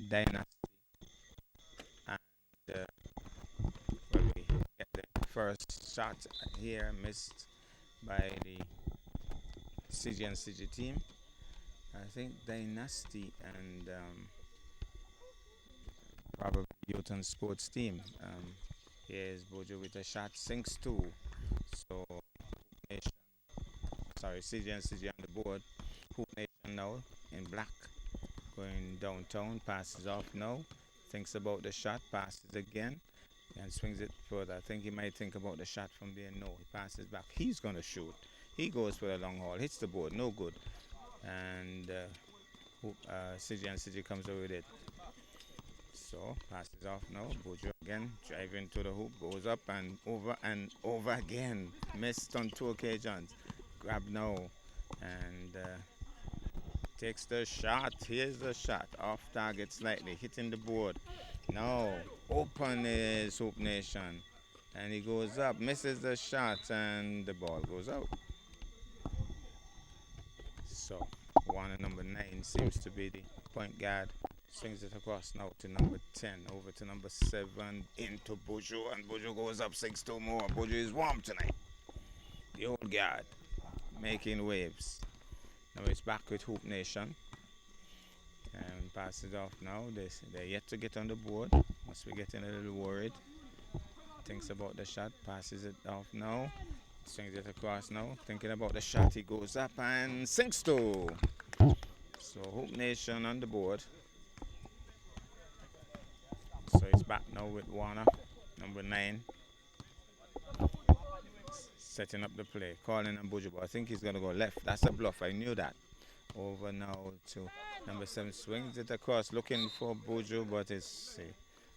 Dynasty, and well, we get the first shot here missed by the CG team. I think Dynasty and probably Newton Sports team. Here's Bojo with a shot, sinks two. So Nation, sorry, CG on the board. Hoop Nation now in black, going downtown, passes off now. Thinks about the shot, passes again, and swings it further. I think he might think about the shot from there. No, he passes back. He's gonna shoot. He goes for a long haul, hits the board, no good. And CG comes over with it. So passes off now. Bojo again, driving to the hoop, goes up and over again. Missed on two occasions. Grab now and takes the shot. Here's the shot. Off target slightly, hitting the board. No, open is Hoop Nation. And he goes up, misses the shot, and the ball goes out. So, one and number 9 seems to be the point guard. Swings it across now to number 10, over to number 7, into Bojo, and Bojo goes up 6-2 more. Bojo is warm tonight. The old guard making waves. Now it's back with Hoop Nation. And pass it off now. They're yet to get on the board. Must be getting a little worried. Thinks about the shot, passes it off now. Swings it across now. Thinking about the shot, he goes up and sinks two. So Hoop Nation on the board. So it's back now with Warner, number 9, setting up the play, calling on Bojo. But I think he's gonna go left. That's a bluff. I knew that. Over now to number 7, swings it across, looking for Bojo, but it's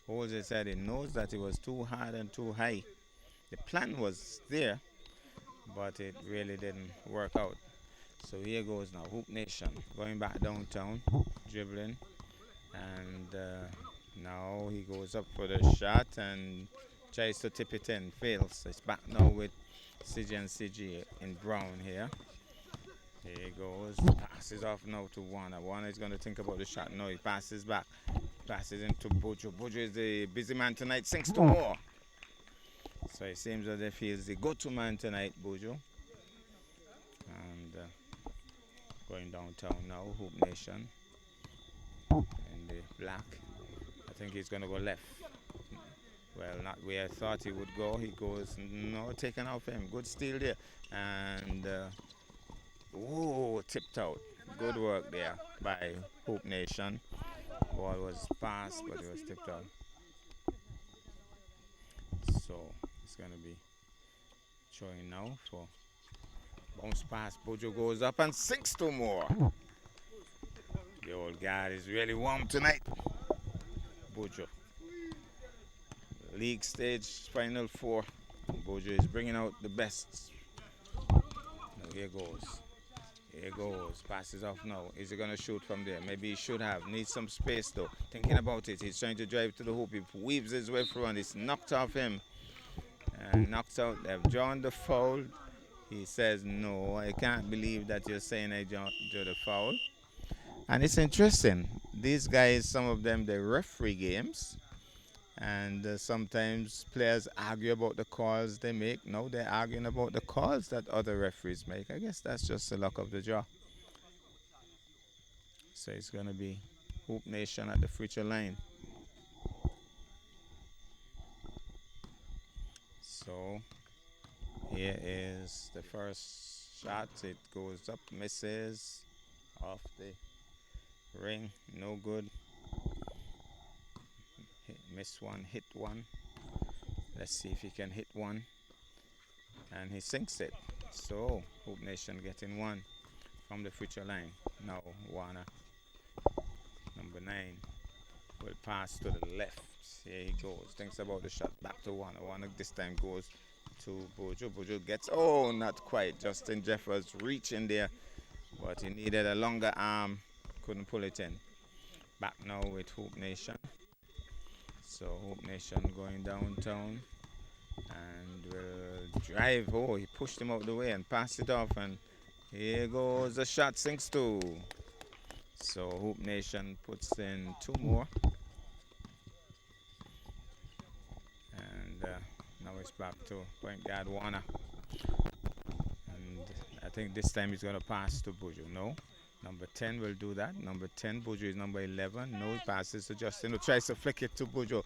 holds his head. He knows that it was too hard and too high. The plan was there, but it really didn't work out. So here goes now, Hoop Nation going back downtown, dribbling, and now he goes up for the shot and tries to tip it in, fails. It's back now with CG in brown here. Here he goes, passes off now to Warner. Warner is going to think about the shot. No, he passes back, passes into Bojo. Bojo is the busy man tonight, sinks two more. So it seems as if he is the go-to man tonight, Bojo. And going downtown now, Hoop Nation in the black. I think he's going to go left. Well, not where I thought he would go. He goes, no, taken off him. Good steal there. And, tipped out. Good work there by Hoop Nation. Ball was passed, but it was tipped out. So it's going to be showing now for bounce pass. Bojo goes up and sinks two more. The old guy is really warm tonight. Bojo. League stage final 4. Bojo is bringing out the best. Now here goes. Here goes. Passes off now. Is he going to shoot from there? Maybe he should have. Needs some space though. Thinking about it. He's trying to drive to the hoop. He weaves his way through and it's knocked off him. And knocked out. They've drawn the foul. He says, no, I can't believe that you're saying I drew the foul. And it's interesting. These guys, some of them, they referee games. And sometimes players argue about the calls they make. No, they're arguing about the calls that other referees make. I guess that's just the luck of the draw. So it's going to be Hoop Nation at the future line. So here is the first shot. It goes up, misses, off the ring, no good. Miss one, hit one. Let's see if he can hit one. And he sinks it. So Hoop Nation getting one from the future line. Now Warner, number 9, will pass to the left. Here he goes. Thinks about the shot. Back to Warner. Warner this time goes to Bojo. Bojo gets, not quite. Justin Jeffers reaching there, but he needed a longer arm. Couldn't pull it in. Back now with Hoop Nation. So Hope Nation going downtown and will drive. Oh, he pushed him out the way and passed it off. And here goes the shot, sinks two. So Hoop Nation puts in 2 more. And now it's back to point guard Warner. And I think this time he's going to pass to Buju. No. Number 10 will do that. Number 10, Buju is number 11. No, he passes to Justin, who tries to flick it to Buju.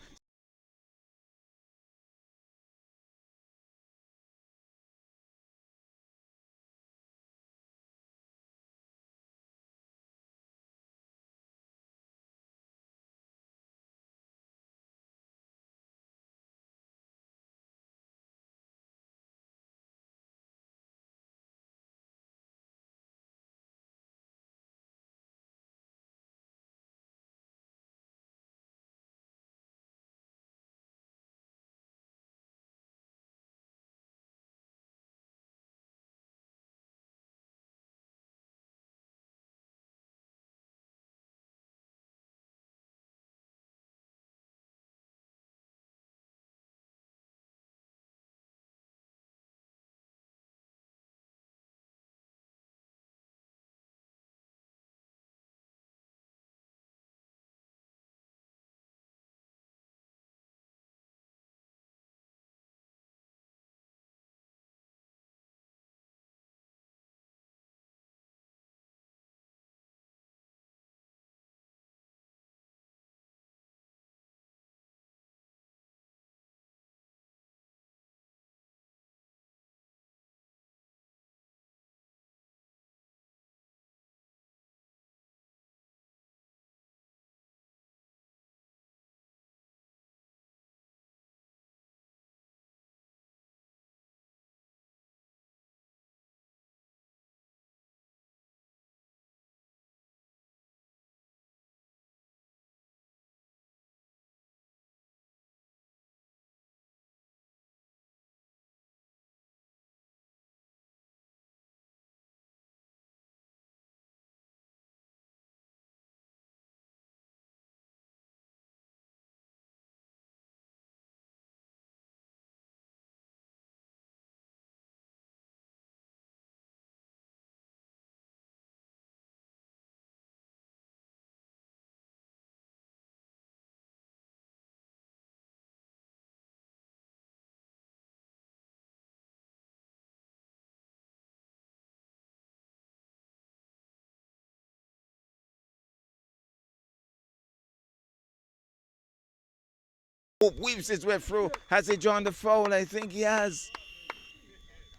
Hoop weaves his way through. Has he joined the foul? I think he has.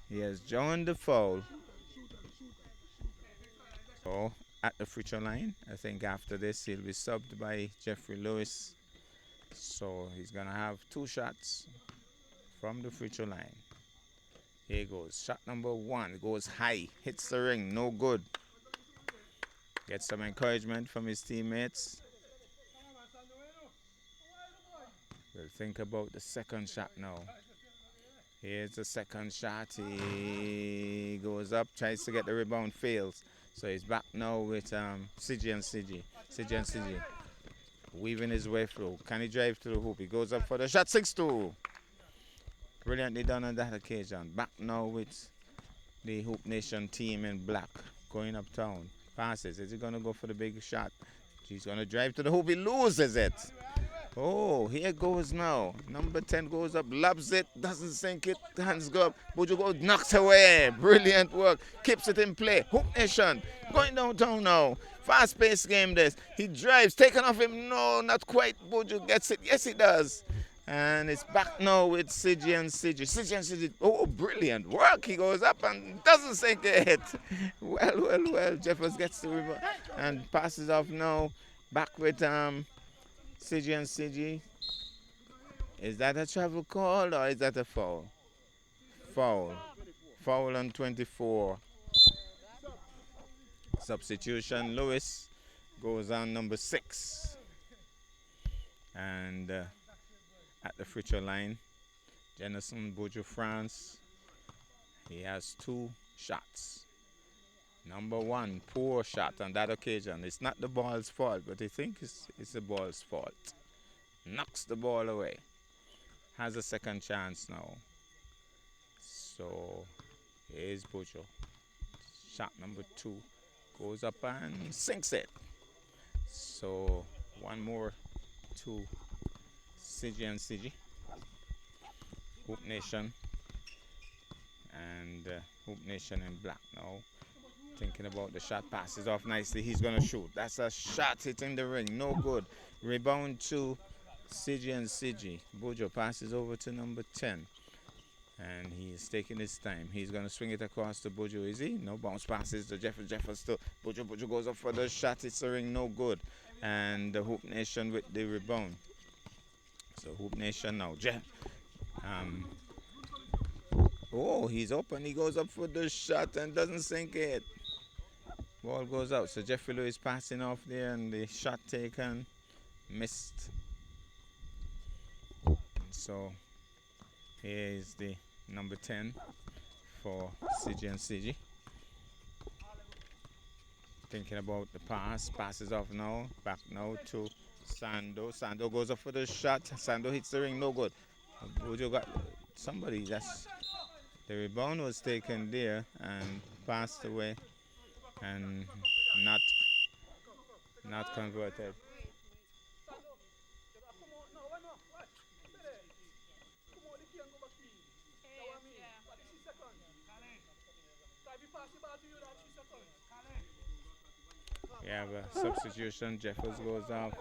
He has joined the foul. So at the free throw line, I think after this he'll be subbed by Jeffrey Lewis. So he's gonna have 2 shots from the free throw line. Here he goes. Shot number 1 goes high, hits the ring, no good. Gets some encouragement from his teammates. We'll think about the second shot now. Here's the second shot. He goes up, tries to get the rebound, fails. So he's back now with Sigi and Sigi. Sigi and Sigi. Weaving his way through. Can he drive to the hoop? He goes up for the shot. 6-2. Brilliantly done on that occasion. Back now with the Hoop Nation team in black. Going uptown. Passes. Is he going to go for the big shot? He's going to drive to the hoop. He loses it. Oh, here goes now. Number 10 goes up, lobs it, doesn't sink it, hands go up. Buju goes, knocks away. Brilliant work. Keeps it in play. Hoop Nation going downtown now. Fast-paced game this. He drives, taken off him. No, not quite. Buju gets it. Yes, he does. And it's back now with Sigi and Sigi. Sigi and Sigi. Oh, brilliant work. He goes up and doesn't sink it. Well. Jeffers gets the rebound and passes off now. Back with Sigi and Sigi. Is that a travel call or is that a foul? Foul. Foul on 24. Substitution. Lewis goes on number 6. And at the free throw line, Jennison Buju France. He has 2 shots. Number 1, poor shot on that occasion. It's not the ball's fault, but I think it's the ball's fault. Knocks the ball away. Has a second chance now. So here's Buju. Shot number 2. Goes up and sinks it. So one more to CG and CG. Hoop Nation and Hoop Nation in black now. Thinking about the shot, passes off nicely. He's gonna shoot. That's a shot hitting the ring. No good. Rebound to CG and CG. Bojo passes over to number 10. And he's taking his time. He's gonna swing it across to Bojo. Is he? No bounce passes to Jeffers. Jeffers still. Bojo goes up for the shot. It's a ring. No good. And the Hoop Nation with the rebound. So Hoop Nation now. Um, oh, he's open. He goes up for the shot and doesn't sink it. Ball goes out. So Jeffrey Lewis passing off there and the shot taken. Missed. So here is the number 10 for CG and CG. Thinking about the pass. Passes off now. Back now to Sando. Sando goes up for the shot. Sando hits the ring. No good. Bojo got somebody. That's the rebound was taken there and passed away and not converted. We have a substitution. Jeffers goes off.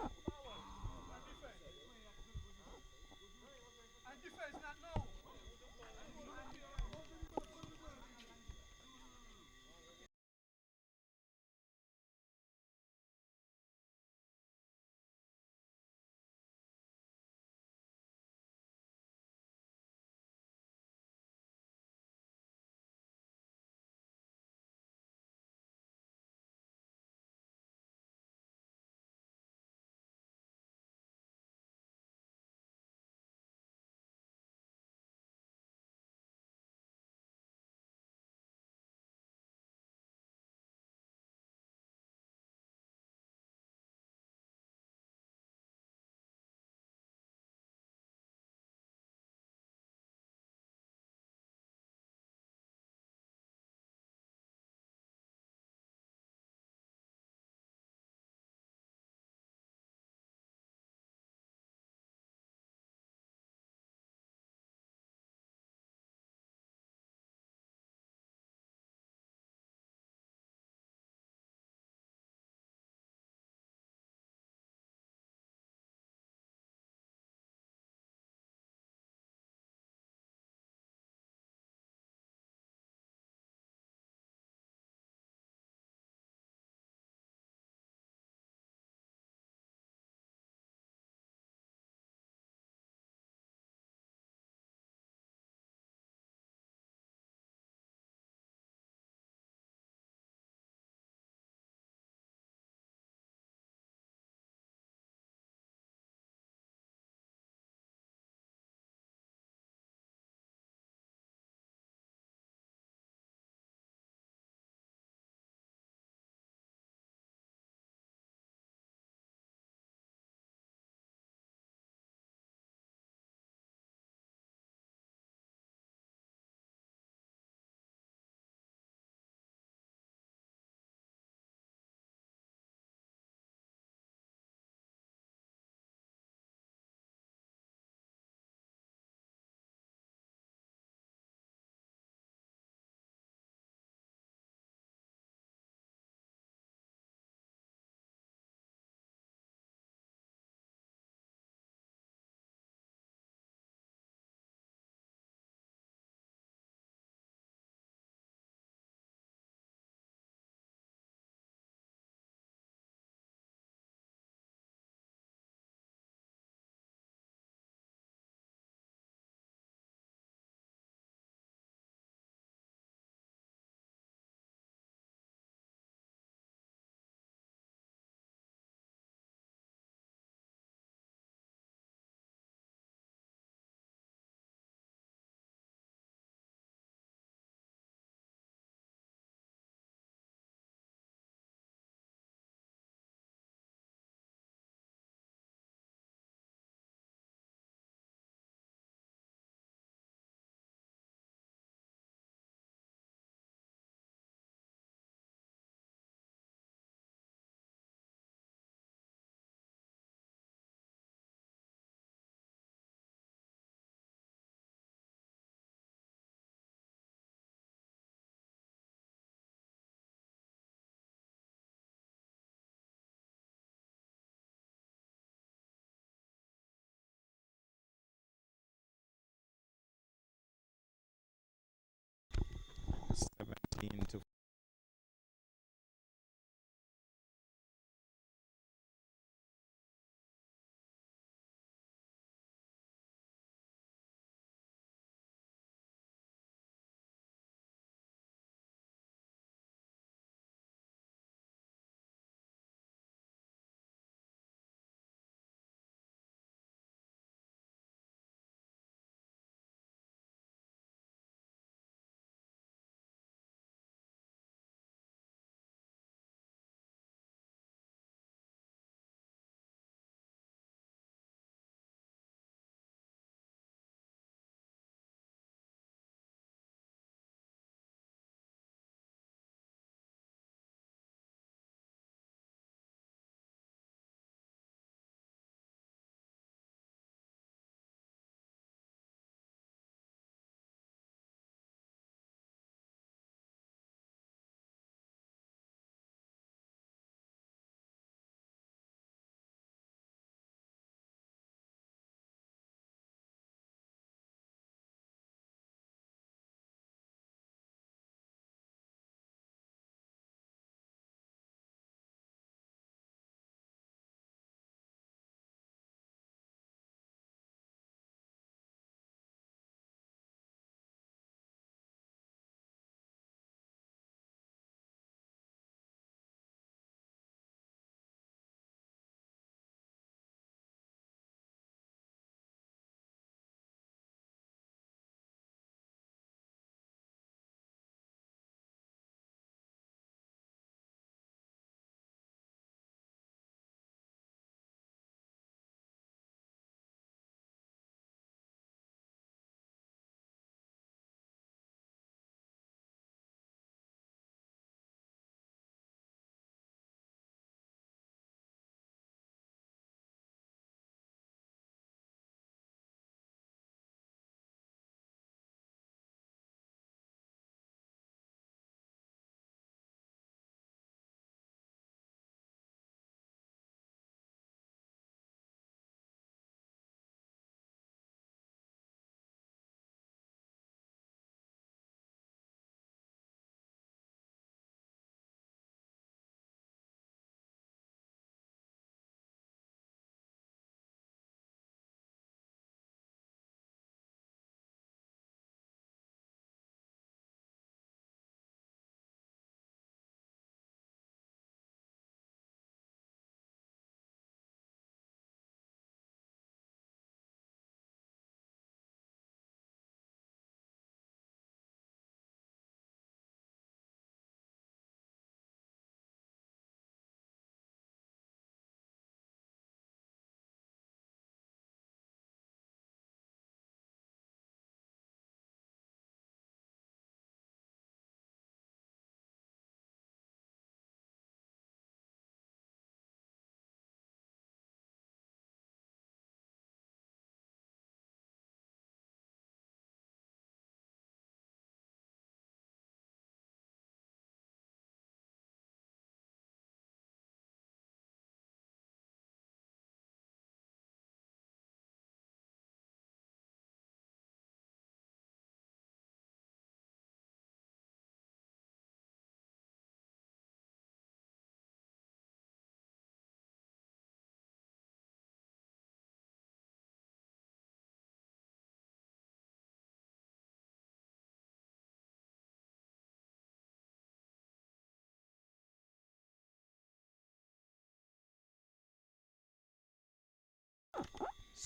to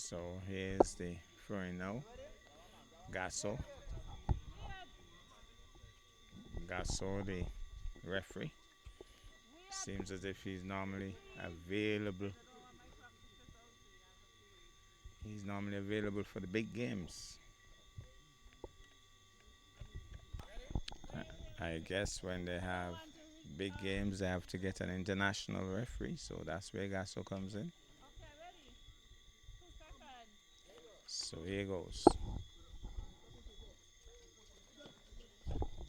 so here's the throwing now. Gasso. Gasso, the referee. Seems as if he's normally available. He's normally available for the big games. I guess when they have big games, they have to get an international referee, so that's where Gasso comes in. So here goes.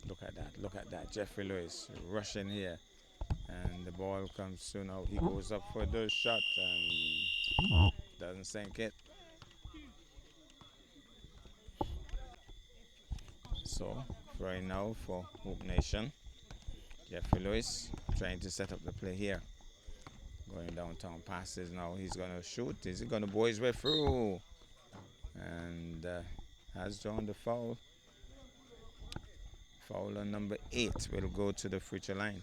Look at that, look at that. Jeffrey Lewis rushing here. And the ball comes soon out. He goes up for the shot and doesn't sink it. So, right now for Hoop Nation. Jeffrey Lewis trying to set up the play here. Going downtown passes now. He's going to shoot. Is he going to boy his way through? And has drawn the foul. Foul on number 8 will go to the future line.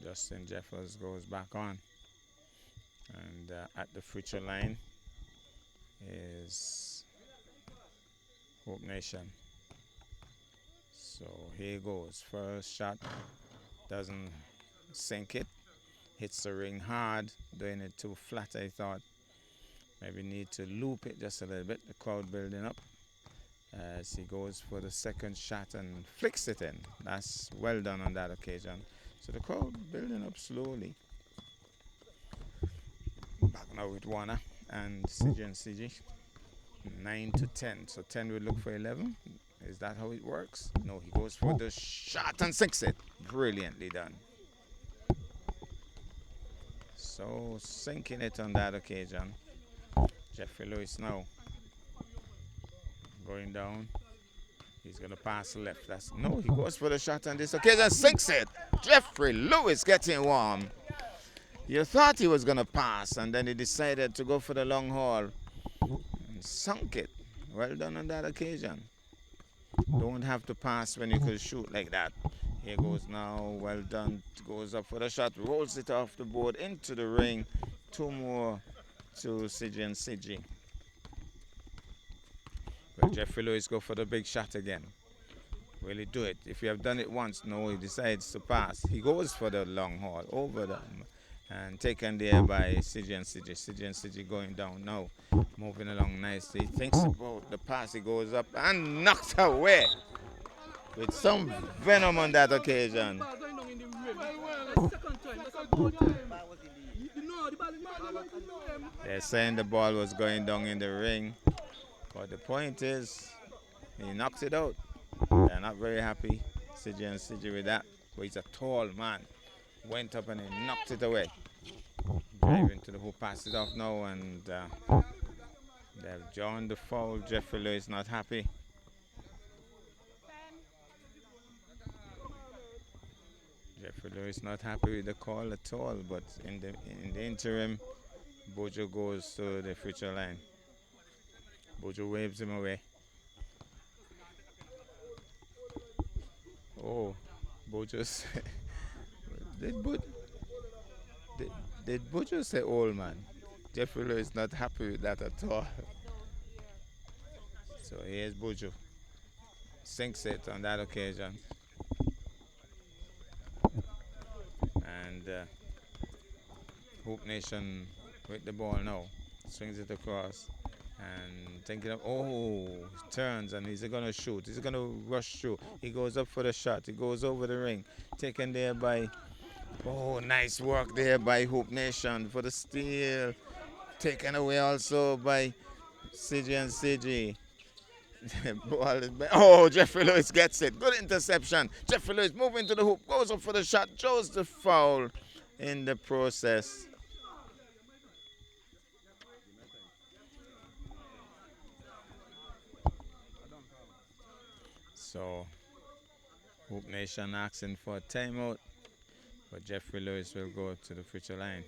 Justin Jeffers goes back on. And at the future line is Hope Nation. So here goes. First shot doesn't sink it. Hits the ring hard. Doing it too flat, I thought. Maybe need to loop it just a little bit. The crowd building up. As he goes for the second shot and flicks it in. That's well done on that occasion. So the crowd building up slowly. Back now with Warner and CG. 9 to 10. So 10 will look for 11. Is that how it works? No, he goes for the shot and sinks it. Brilliantly done. So sinking it on that occasion. Jeffrey Lewis now going down. He's going to pass left. No, he goes for the shot on this occasion. Sinks it. Jeffrey Lewis getting warm. You thought he was going to pass, and then he decided to go for the long haul. And sunk it. Well done on that occasion. Don't have to pass when you could shoot like that. Here goes now. Well done. Goes up for the shot. Rolls it off the board into the ring. 2 more to CG. But Jeffrey Lewis go for the big shot again. Will he do it? If you have done it once, no, he decides to pass. He goes for the long haul over them and taken there by CG going down now. Moving along nicely. Thinks about the pass. He goes up and knocks away with some venom on that occasion. They're saying the ball was going down in the ring. But the point is, he knocked it out. They're not very happy, CG with that. But he's a tall man. Went up and he knocked it away. Driving to the hoop, passed it off now, and they've drawn the foul. Jeffrey Lewis not happy. Jeffrey Lewis not happy with the call at all. But in the interim, Bojo goes to the future line. Bojo waves him away. Oh, Bojo said, did Bojo say old man? Jeffrey Lewis is not happy with that at all. So here's Bojo. Sinks it on that occasion. And Hope Nation with the ball now. Swings it across. And thinking of, turns and he's going to shoot. He's going to rush through. He goes up for the shot. He goes over the ring. Taken there by, nice work there by Hope Nation for the steal. Taken away also by CG. Jeffrey Lewis gets it. Good interception. Jeffrey Lewis moving to the hoop. Goes up for the shot. Shows the foul in the process. So, Hope Nation asking for a timeout, but Jeffrey Lewis will go to the future line.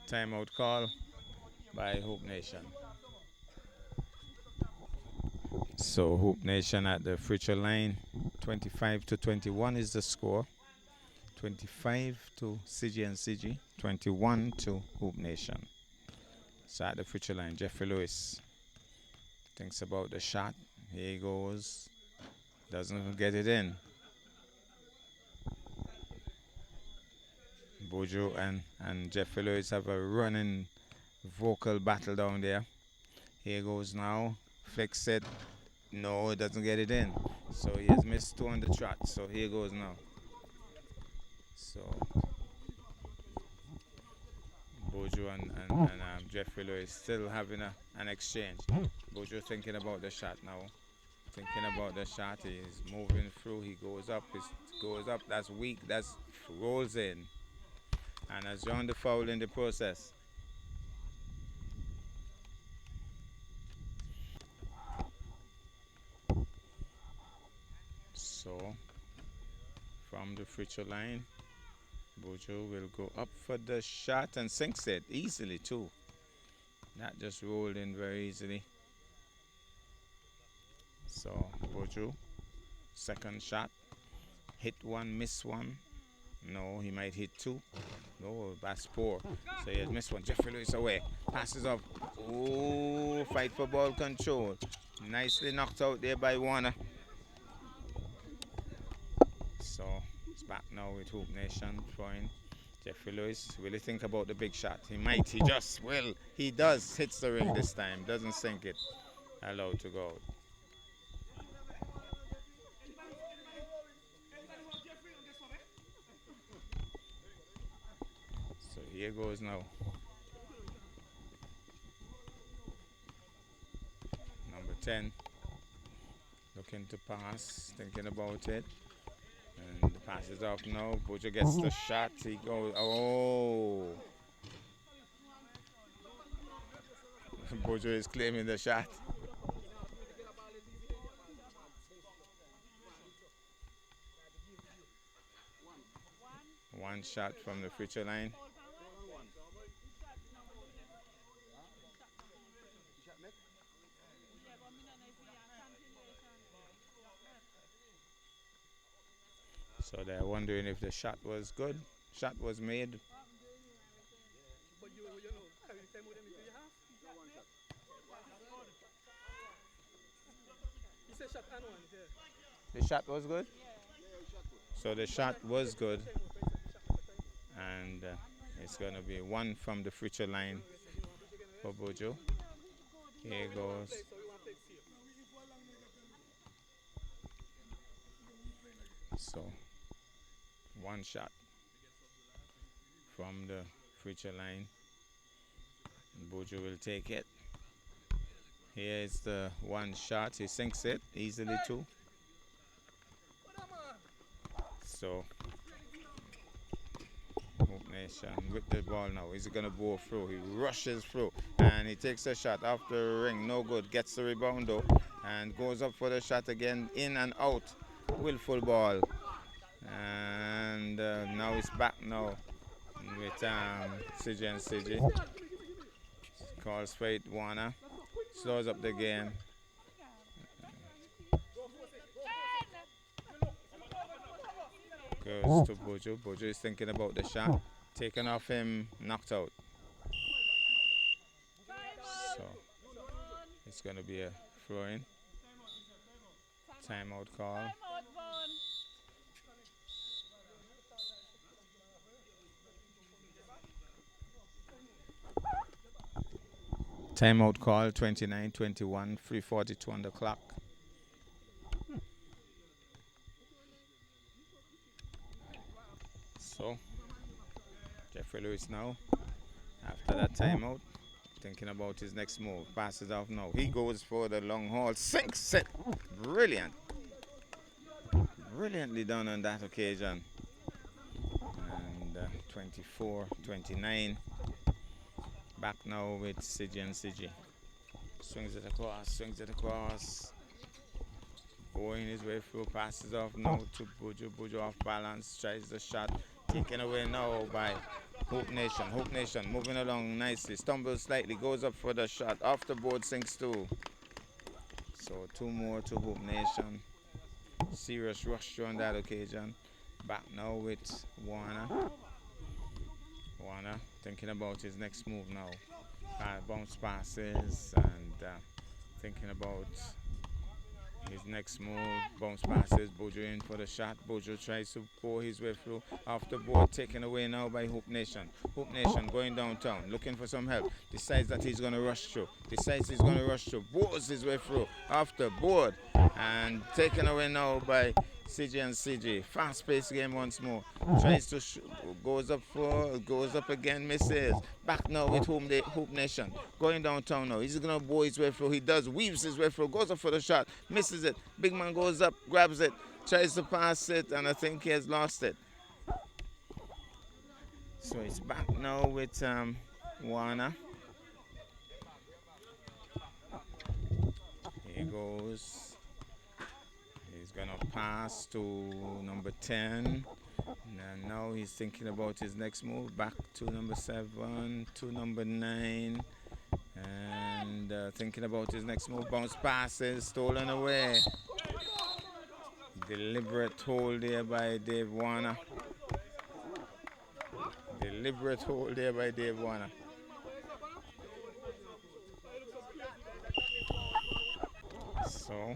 Timeout call by Hope Nation. So, Hope Nation at the future line. 25 to 21 is the score. 25 to CG, 21 to Hope Nation. So at the future line, Jeffrey Lewis thinks about the shot. Here he goes. Doesn't get it in. Bojo and Jeffrey Lewis have a running vocal battle down there. Here goes now. Flicks it. No, it doesn't get it in. So he has missed 2 on the trot. So here goes now. So Bojo and Jeffrey Lewis still having an exchange. Bojo thinking about the shot now. Thinking about the shot. He's moving through. He goes up. That's weak. That's rolls in. And has drawn the foul in the process. from the free throw line. Bojo will go up for the shot and sinks it easily too. That just rolled in very easily. So Bojo, second shot, hit one, miss one. No, he might hit two. No, that's poor. So he has missed one. Jeffrey Lewis away. Passes off. Oh, fight for ball control. Nicely knocked out there by Warner. So it's back now with Hoop Nation throwing. Jeffrey Lewis, will he think about the big shot? He might, he just will. He does, hits the ring this time, doesn't sink it. Allowed to go out. So here goes now. Number 10, looking to pass, thinking about it. And the pass is off now. Bojo gets the shot. He goes, oh. Bojo is claiming the shot. One shot from the free throw line. So they're wondering if the shot was good. Shot was made. The shot was good? So the shot was good. And it's going to be one from the free throw line for Bojo. Here goes. So one shot from the free throw line. Bojo will take it. Here is the one shot. He sinks it easily too. So Hoop Nation with the ball now. Is he gonna go through? He rushes through and he takes a shot off the ring. No good. Gets the rebound though and goes up for the shot again. In and out. Willful ball. And now it's back now with CJ and CJ. Calls for it. Warner slows up the game. Goes to Bojo. Bojo is thinking about the shot. Taken off him, knocked out. So it's going to be a throw-in. Timeout call. Timeout call, 29-21, 3:42 on the clock. So, Jeffrey Lewis now, after that timeout, thinking about his next move. Passes off now. He goes for the long haul. Sinks it. Brilliant. Brilliantly done on that occasion. And 24-29. Back now with CJ and CJ. Swings it across. Going his way through, passes off now to Bojo. Bojo off balance, tries the shot. Taken away now by Hoop Nation. Hoop Nation moving along nicely. Stumbles slightly, goes up for the shot. Off the board, sinks two. So two more to Hoop Nation. Serious rush on that occasion. Back now with Warner. Warner thinking about his next move now. Bounce passes and thinking about his next move. Bounce passes. Bojo in for the shot. Bojo tries to pour his way through. Off the board, taken away now by Hoop Nation. Hoop Nation going downtown, looking for some help. Decides that he's going to rush through. Bores his way through. Off the board and taken away now by CJ and CJ. Fast-paced game once more. Tries to goes up again, misses. Back now with Hoop Nation. Going downtown now. He's gonna bore his way through. He does, weaves his way through, goes up for the shot, misses it. Big man goes up, grabs it, tries to pass it, and I think he has lost it. So it's back now with Warner. Here goes. He's gonna pass to number 10. And now he's thinking about his next move. Back to number 7, to number 9. And thinking about his next move. Bounce passes, stolen away. Deliberate hold there by Dave Warner. Deliberate hold there by Dave Warner. So,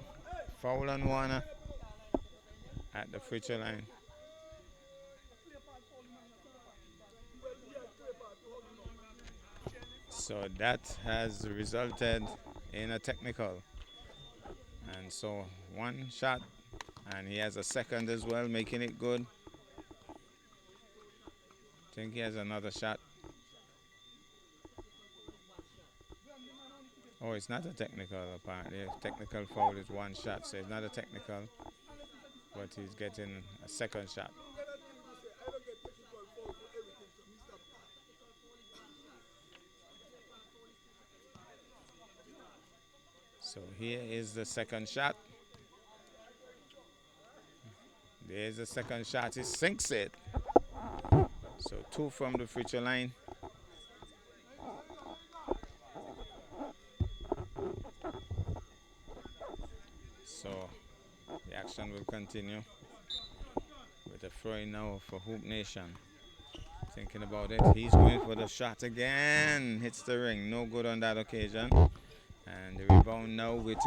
foul on Warner at the free throw line. So that has resulted in a technical. And so one shot, and he has a second as well, making it good. I think he has another shot. Oh, it's not a technical apparently. Technical foul is one shot, so it's not a technical, but he's getting a second shot. So here is the second shot. There's the second shot. He sinks it. So 2 from the free throw line. So the action will continue with a throwing now for Hoop Nation. Thinking about it, he's going for the shot again. Hits the ring, no good on that occasion. And the rebound now with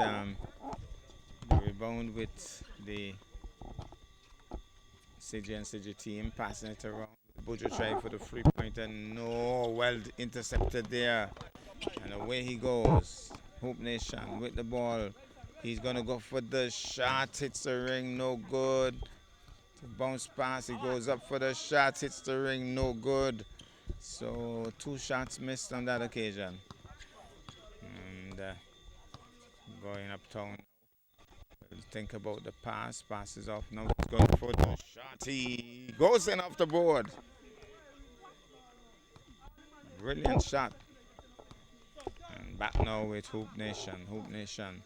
the CG team, passing it around. Buju trying for the 3-pointer, no, well intercepted there. And away he goes. Hoop Nation with the ball. He's gonna go for the shot, hits the ring, no good. Bounce pass, he goes up for the shot, hits the ring, no good. So 2 shots missed on that occasion. And going uptown. Think about the pass, passes off, now he's going for the shot. He goes in off the board. Brilliant shot. And back now with Hoop Nation. Hoop Nation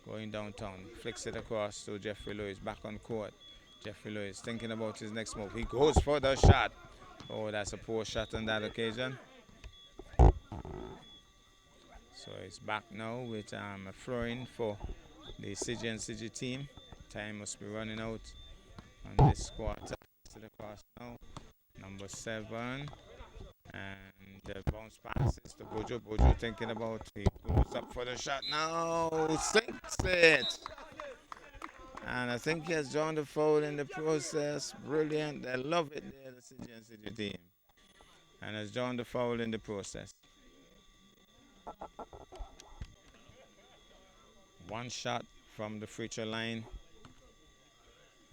going downtown, flicks it across to Jeffrey Lewis, back on court. Jeffrey Lewis thinking about his next move. He goes for the shot. Oh, that's a poor shot on that occasion. So it's back now with a throwing for the CG team. Time must be running out on this quarter. To the cross now. Number 7. And the bounce passes to Bojo. Bojo thinking about it. He goes up for the shot now. Sinks it. And I think he has drawn the foul in the process. Brilliant. I love it there, the CG team. And has drawn the foul in the process. One shot from the free throw line.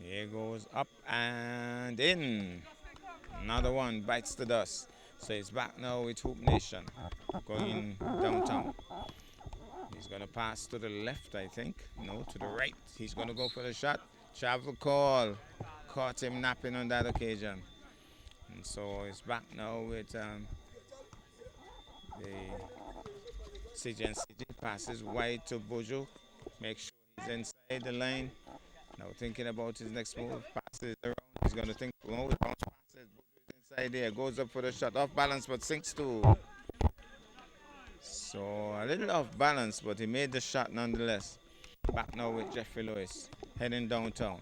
Here goes up and in. Another one bites the dust. So it's back now with Hoop Nation going downtown. He's going to pass to the left, I think. No, to the right. He's going to go for the shot. Travel call. Caught him napping on that occasion. And so it's back now with the CG. Passes wide to Bojo. Make sure he's inside the line. Now thinking about his next move. Passes around. He's going to think, oh, bounce passes. Inside there, goes up for the shot, off balance but sinks too. So a little off balance, but he made the shot nonetheless. Back now with Jeffrey Lewis, heading downtown,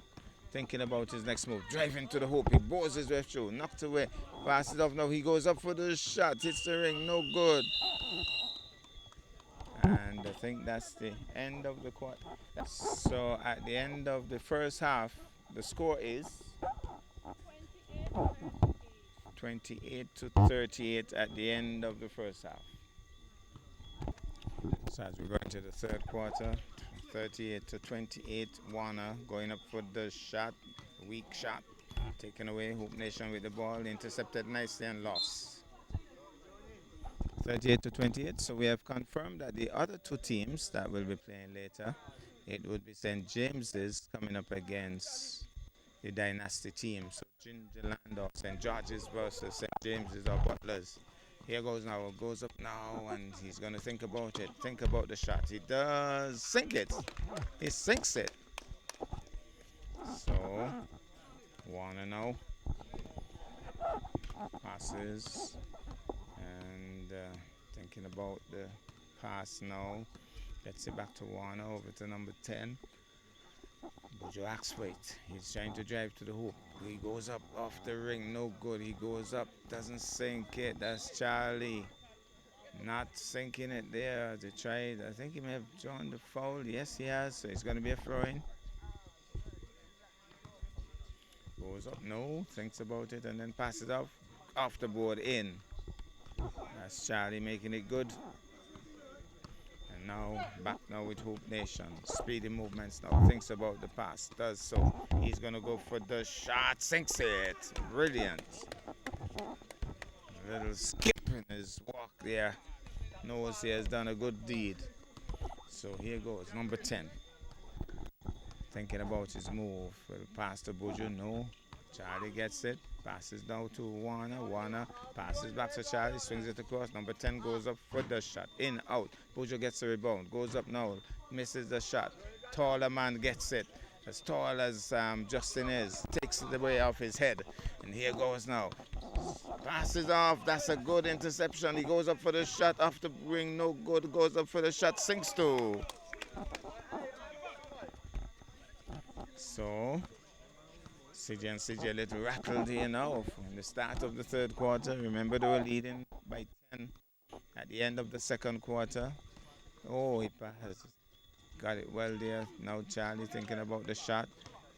thinking about his next move, driving to the hoop. He bores his way through, knocked away, passes off. Now he goes up for the shot, hits the ring, no good. And I think that's the end of the quarter. So at the end of the first half, the score is 28-38 at the end of the first half. So as we go into the third quarter, 38-28, Warner going up for the shot, weak shot, taken away. Hoop Nation with the ball, intercepted nicely and lost. 38-28. So we have confirmed that the other 2 teams that will be playing later, it would be St. James's coming up against the Dynasty team. So Gingerland or St. George's versus St. James's or Butlers. Here goes now, goes up now, and he's going to think about it, think about the shot. He does sink it. He sinks it. So, Warner now passes and thinking about the pass now. Gets it back to Warner, over to number 10. Buju acts for it. He's trying to drive to the hoop. He goes up off the ring, no good. He goes up, doesn't sink it. That's Charlie. Not sinking it there. They tried. I think he may have drawn the foul. Yes, he has. So it's going to be a throw in. Goes up, no. Thinks about it and then passes off the board in. That's Charlie making it good. And now back now with Hoop Nation. Speedy movements now. Thinks about the pass. Does so. He's going to go for the shot. Sinks it. Brilliant. A little skip in his walk there. Knows he has done a good deed. So here goes, number 10. Thinking about his move. Will pass to Buju, no. Charlie gets it. Passes down to Warner. Warner passes back to Charlie. Swings it across. Number 10 goes up for the shot. In, out. Buju gets the rebound. Goes up now. Misses the shot. Taller man gets it. As tall as Justin is. Takes it away off his head. And here goes now. Passes off. That's a good interception. He goes up for the shot off the ring. No good. Goes up for the shot. Sinks to. So, CJ and CJ a little rattled here now in the start of the third quarter. Remember they were leading by 10 at the end of the second quarter. Oh, he has got it well there. Now Charlie thinking about the shot.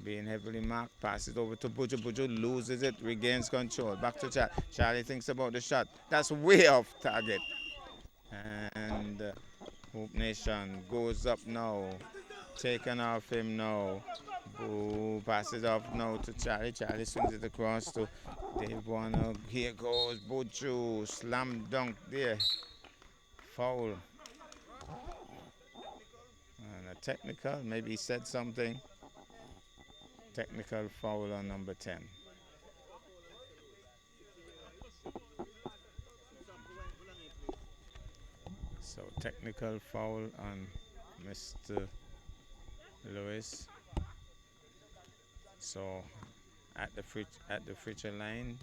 Being heavily marked, passes over to Buju. Buju loses it, regains control. Back to Charlie. Charlie thinks about the shot. That's way off target. And Hoop Nation goes up now. Taken off him now. Boo, passes off now to Charlie. Charlie swings it across to Dave Warner. Here goes Buju. Slam dunk there. Foul. And a technical. Maybe he said something. Technical foul on number 10. So technical foul on Mr. Lewis. So at the free line,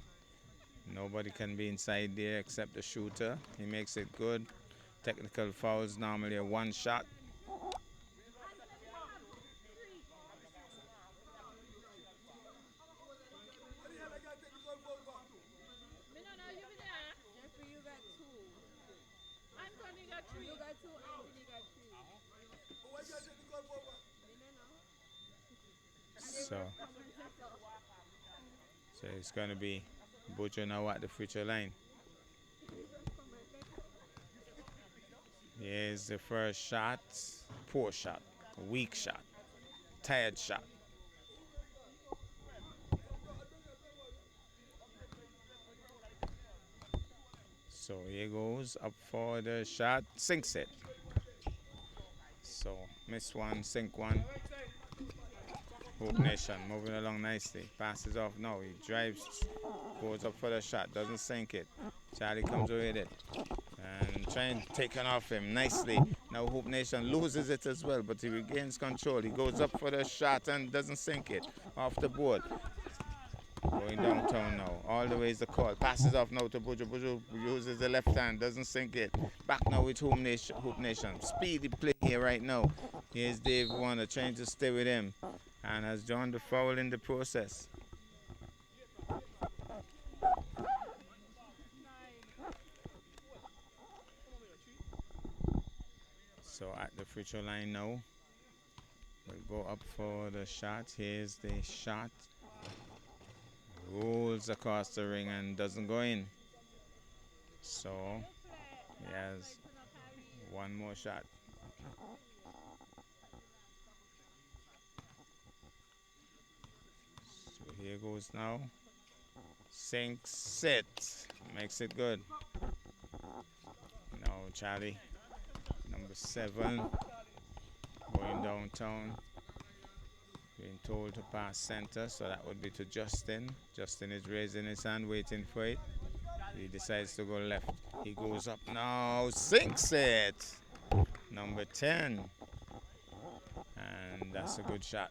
nobody can be inside there except the shooter. He makes it good. Technical fouls normally a one shot. So it's going to be Buju now at the future line. Here's the first shot. Poor shot. Weak shot. Tired shot. So here goes up for the shot. Sinks it. So miss one, sink one. Hoop Nation moving along nicely. Passes off now. He drives, goes up for the shot, doesn't sink it. Charlie comes away with it and trying taken off him nicely. Now Hoop Nation loses it as well, but he regains control. He goes up for the shot and doesn't sink it. Off the board. Going downtown now. All the way is the call. Passes off now to Buju. Buju uses the left hand, doesn't sink it. Back now with Hoop Nation. Speedy play here right now. Here's Dave Warner trying to stay with him and has drawn the foul in the process. So at the free throw line now, we'll go up for the shot. Here's the shot. Rolls across the ring and doesn't go in. So he has one more shot. So here goes now. Sinks it. Makes it good. Now Charlie, number 7, going downtown. Being told to pass center, so that would be to Justin. Justin is raising his hand, waiting for it. He decides to go left. He goes up now, sinks it. Number 10. And that's a good shot.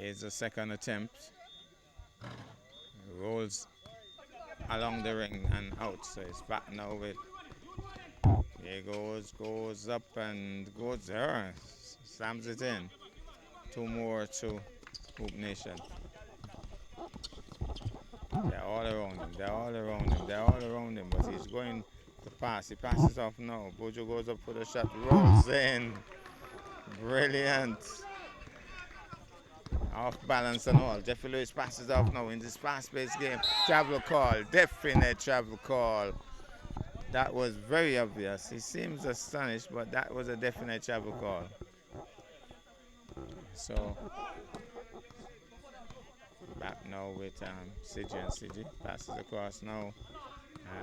Here's the second attempt. Rolls along the ring and out. So it's back now with. Here goes up and goes there. Slams it in. Two more to Hoop Nation. They're all around him. They're all around him. They're all around him. But he's going to pass. He passes off now. Bojo goes up for the shot. Rolls in. Brilliant. Off balance and all. Jeffrey Lewis passes off now in this fast-paced game. Travel call. Definite travel call. That was very obvious. He seems astonished, but that was a definite travel call. So back now with Sigi and Sigi. Passes across now.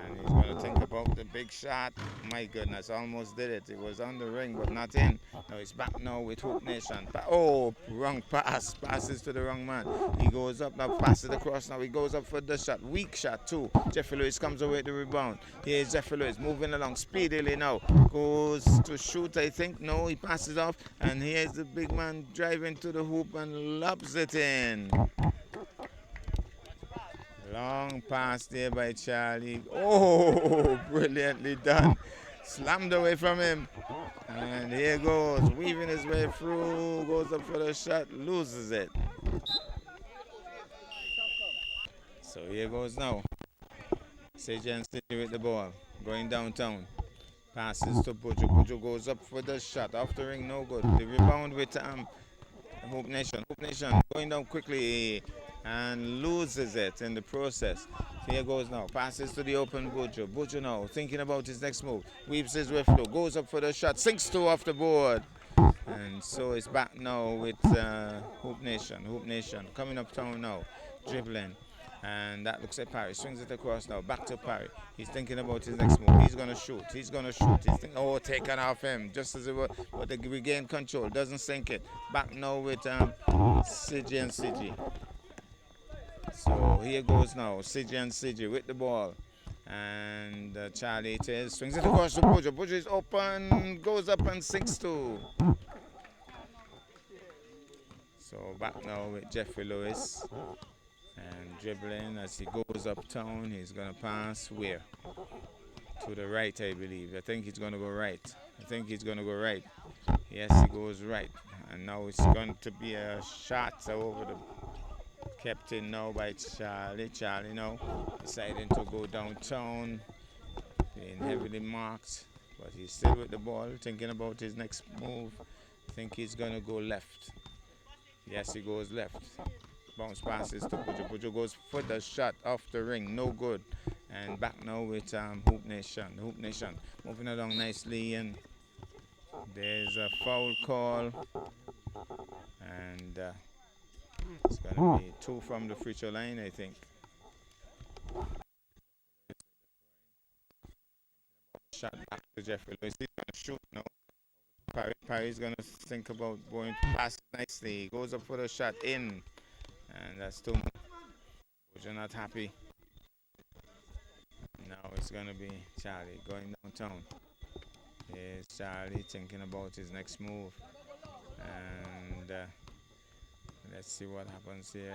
And he's going to think about the big shot. My goodness, almost did it. It was on the ring, but not in. Now he's back now with Hoop Nation. Oh, wrong pass. Passes to the wrong man. He goes up now, passes across now. He goes up for the shot. Weak shot, too. Jeffrey Lewis comes away with the rebound. Here's Jeffrey Lewis moving along speedily now. Goes to shoot, I think. No, he passes off. And here's the big man driving to the hoop and lobs it in. Long pass there by Charlie. Oh, brilliantly done. Slammed away from him. And here goes, weaving his way through, goes up for the shot, loses it. So here goes now. Sajan City with the ball, going downtown. Passes to Bojo. Bojo goes up for the shot. Off the ring, no good. The rebound with Hoop Nation. Hoop Nation going down quickly and loses it in the process. Here goes now. Passes to the open Bojo. Bojo now thinking about his next move. Weaves his way through. Goes up for the shot. Sinks two off the board. And so it's back now with Hoop Nation. Hoop Nation coming uptown now. Dribbling. And that looks at Parry. Swings it across now. Back to Parry. He's thinking about his next move. He's going to shoot. He's going to shoot. He's thinking, oh, taken off him. Just as it was. But they regain control. Doesn't sink it. Back now with Sigi and Sigi. So here goes now. Sigi and Sigi with the ball. And Charlie it is. Swings it across to Bojo. Bojo is open. Goes up and sinks two. So back now with Jeffrey Lewis. And dribbling as he goes uptown. He's going to pass where? To the right, I believe. I think he's going to go right. Yes, he goes right. And now it's going to be a shot over the kept in now by Charlie. Charlie now deciding to go downtown. Being heavily marked. But he's still with the ball. Thinking about his next move. I think he's going to go left. Yes, he goes left. Bounce passes to Bojo. Bojo goes for the shot off the ring. No good. And back now with Hoop Nation. Hoop Nation moving along nicely. And there's a foul call. And it's going to be two from the free throw line, I think. Shot back to Jeffrey Lewis. He's going to shoot now. Parry's going to think about going past nicely. He goes up for the shot in. And that's too much. Bojo not happy. Now it's going to be Charlie going downtown. Here's Charlie thinking about his next move. And let's see what happens here.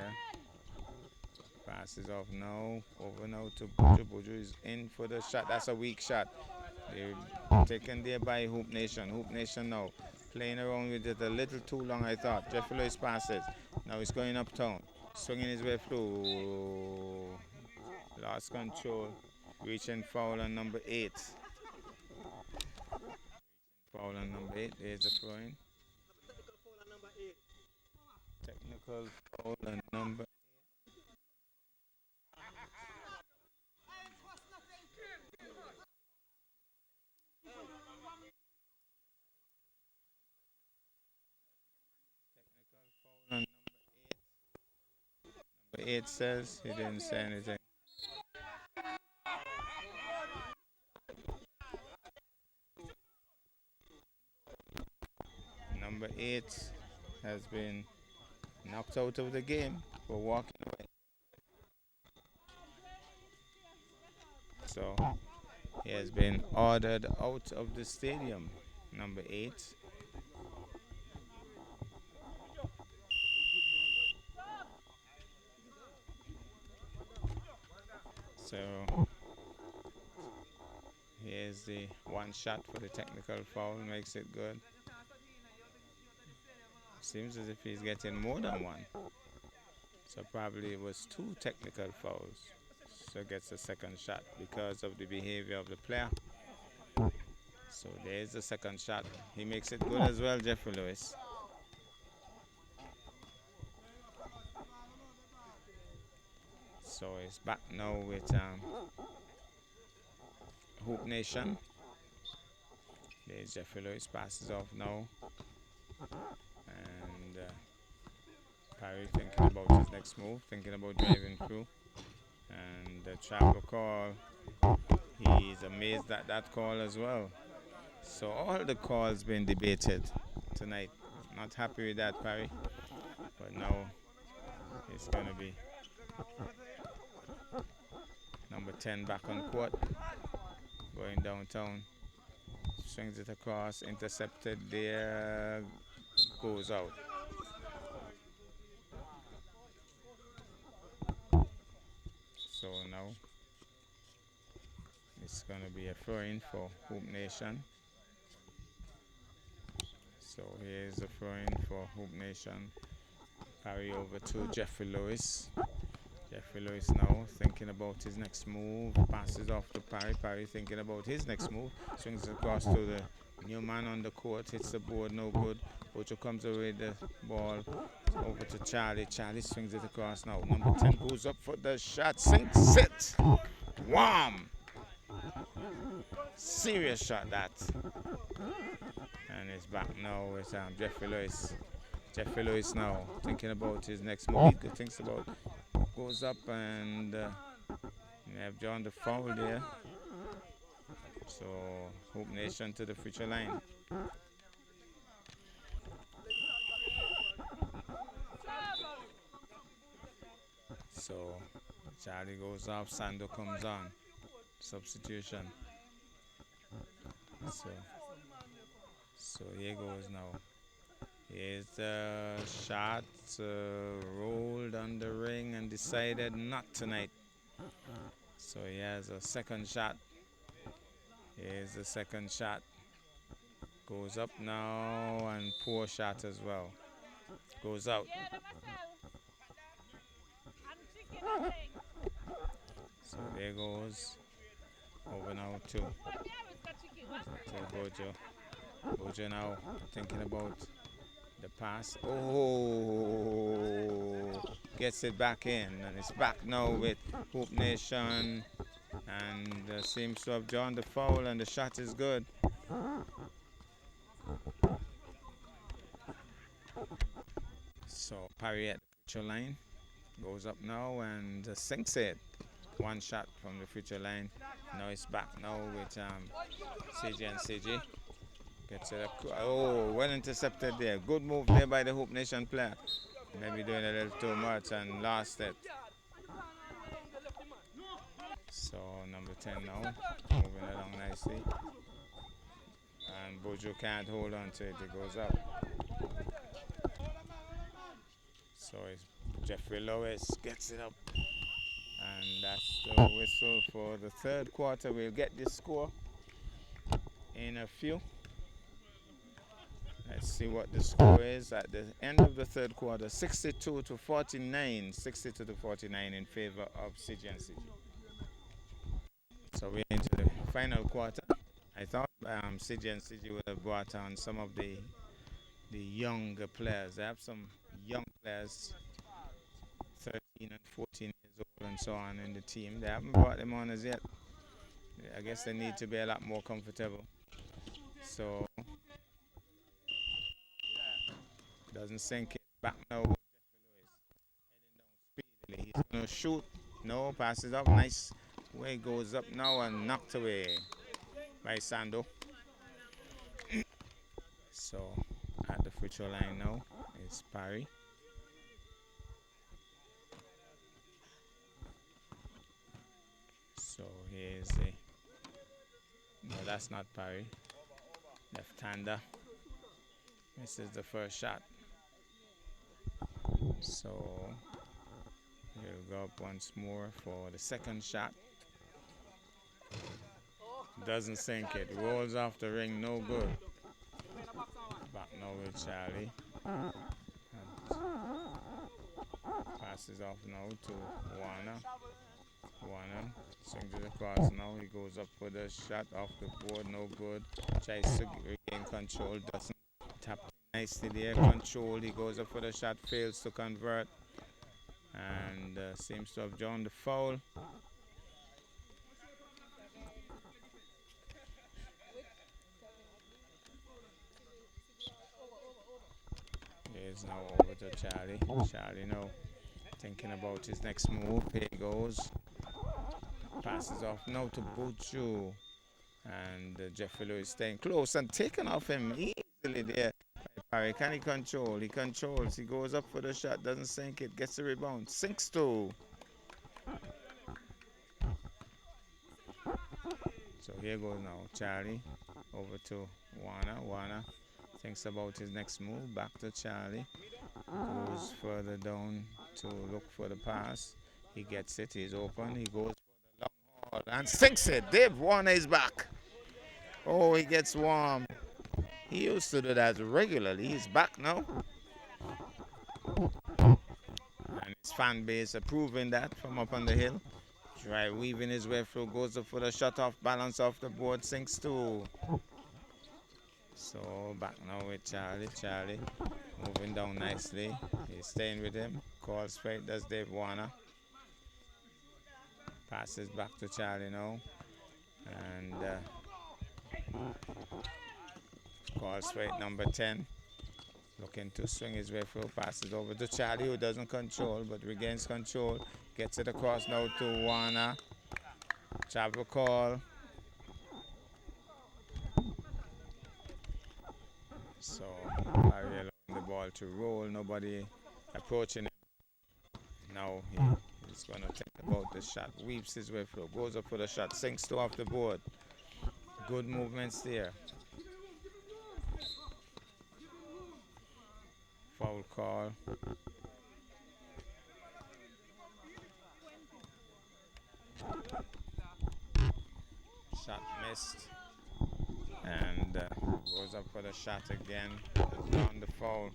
Passes off now. Over now to Bojo. Bojo is in for the shot. That's a weak shot. They're taken there by Hoop Nation. Hoop Nation now playing around with it a little too long, I thought. Jeffrey Lewis passes. Now he's going uptown. Swinging his way through. Lost control. Reaching foul on number 8. Foul on number 8. There's a throwing. Technical foul on number 8. Number 8 says he didn't say anything. Number 8 has been knocked out of the game for walking away. So he has been ordered out of the stadium. Number 8. So here's the one shot for the technical foul, makes it good. Seems as if he's getting more than one. So probably it was two technical fouls. So gets a second shot because of the behavior of the player. So there's the second shot. He makes it good as well, Jeffrey Lewis. So it's back now with Hoop Nation. There's Jeffrey Lewis, passes off now. And Parry thinking about his next move, thinking about driving through. And the travel call, he's amazed at that call as well. So all the calls been debated tonight. Not happy with that, Parry. But now it's going to be number 10 back on court, going downtown. Swings it across, intercepted there, goes out. So now it's going to be a throw-in for Hoop Nation. So here's a throw-in for Hoop Nation. Parry over to Jeffrey Lewis. Jeffrey Lewis now thinking about his next move. Passes off to Parry. Parry thinking about his next move. Swings across to the new man on the court. Hits the board, no good. Ocho comes away with the ball. Over to Charlie. Charlie swings it across now. Number 10 goes up for the shot. Sinks it. Wham! Serious shot that. And it's back now with Jeffrey Lewis. Jeffrey Lewis now thinking about his next move. He thinks about, goes up and we have John the foul there. So Hoop Nation to the future line. So Charlie goes off, Sando comes on. Substitution. So here goes now. Here's the shot, rolled on the ring and decided not tonight. So he has a second shot. Here's the second shot. Goes up now and poor shot as well. Goes out. So there goes. Over now to Bojo. Bojo now thinking about the pass. Oh, gets it back in, and it's back now with Hoop Nation, and seems to have drawn the foul, and the shot is good. So Parry at the future line goes up now and sinks it. One shot from the future line. Now it's back now with CJ and CJ. Gets it. Oh, well intercepted there. Good move there by the Hoop Nation player. Maybe doing a little too much and lost it. So number 10 now, moving along nicely. And Bojo can't hold on to it. It goes up. So it's Jeffrey Lewis gets it up. And that's the whistle for the third quarter. We'll get this score in a few. Let's see what the score is at the end of the third quarter. 62 to 49. 62 to 49 in favor of CG and CG. So we're into the final quarter. I thought CG and CG would have brought on some of the younger players. They have some young players, 13 and 14 years old and so on in the team. They haven't brought them on as yet. I guess they need to be a lot more comfortable. So doesn't sink it back now with Jeffrey Lewis. Heading down speedily. He's gonna shoot. No, passes up. Nice way, goes up now and knocked away by Sando. So at the future line now is Parry. So here's the, no, that's not Parry. Left-hander misses the first shot. So he'll go up once more for the second shot. Doesn't sink it. Rolls off the ring, no good. Back now with Charlie. And passes off now to Warner. Warner swings it across now. He goes up for the shot off the board, no good. Tries to regain control, doesn't tap nicely there. Control. He goes up for the shot, fails to convert, and seems to have drawn the foul. He's now over to Charlie. Charlie now thinking about his next move. Here he goes. Passes off now to Buju. And Jeffrey Lewis staying close and taken off him easily there. Parry, can he control? He controls. He goes up for the shot, doesn't sink it, gets the rebound. Sinks two. So here goes now Charlie over to Warner. Warner thinks about his next move. Back to Charlie. Goes further down to look for the pass. He gets it. He's open. He goes for the long haul and sinks it. Dave Warner is back. Oh, he gets warm. He used to do that regularly. He's back now. And his fan base approving that from up on the hill. Try weaving his way through. Goes up for the shot off balance off the board. Sinks two. So back now with Charlie. Charlie moving down nicely. He's staying with him. Calls straight. Does Dave Warner. Passes back to Charlie now. And calls straight number 10. Looking to swing his way through. Passes over to Charlie, who doesn't control but regains control. Gets it across now to Warner. Travel call. So Harry allowing the ball to roll. Nobody approaching him. Now he's going to think about the shot. Weaves his way through. Goes up for the shot. Sinks two off the board. Good movements there. Foul call. Shot missed. And goes up for the shot again. Down the foul.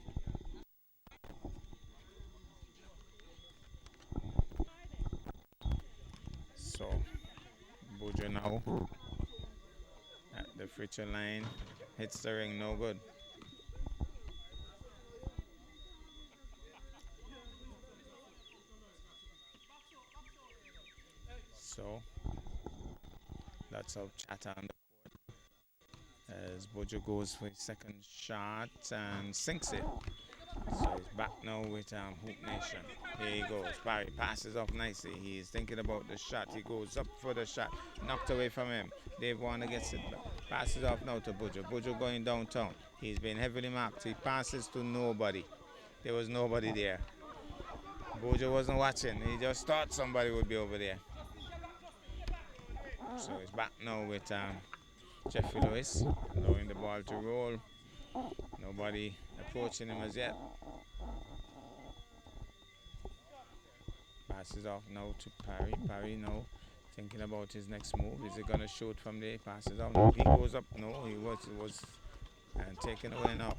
So Buju now at the free throw line. Hits the ring, no good. So lots of chatter on the court as Buju goes for his second shot and sinks it. So he's back now with Hoop Nation. Here he goes. Barry passes off nicely. He's thinking about the shot. He goes up for the shot. Knocked away from him. Dave Warner gets it back. Passes off now to Buju. Buju going downtown. He's been heavily marked. He passes to nobody. There was nobody there. Buju wasn't watching. He just thought somebody would be over there. So he's back now with Jeffrey Lewis, allowing the ball to roll. Nobody approaching him as yet. Passes off now to Parry. Parry now thinking about his next move. Is he going to shoot from there? Passes off. No, he goes up. No, he was taken away now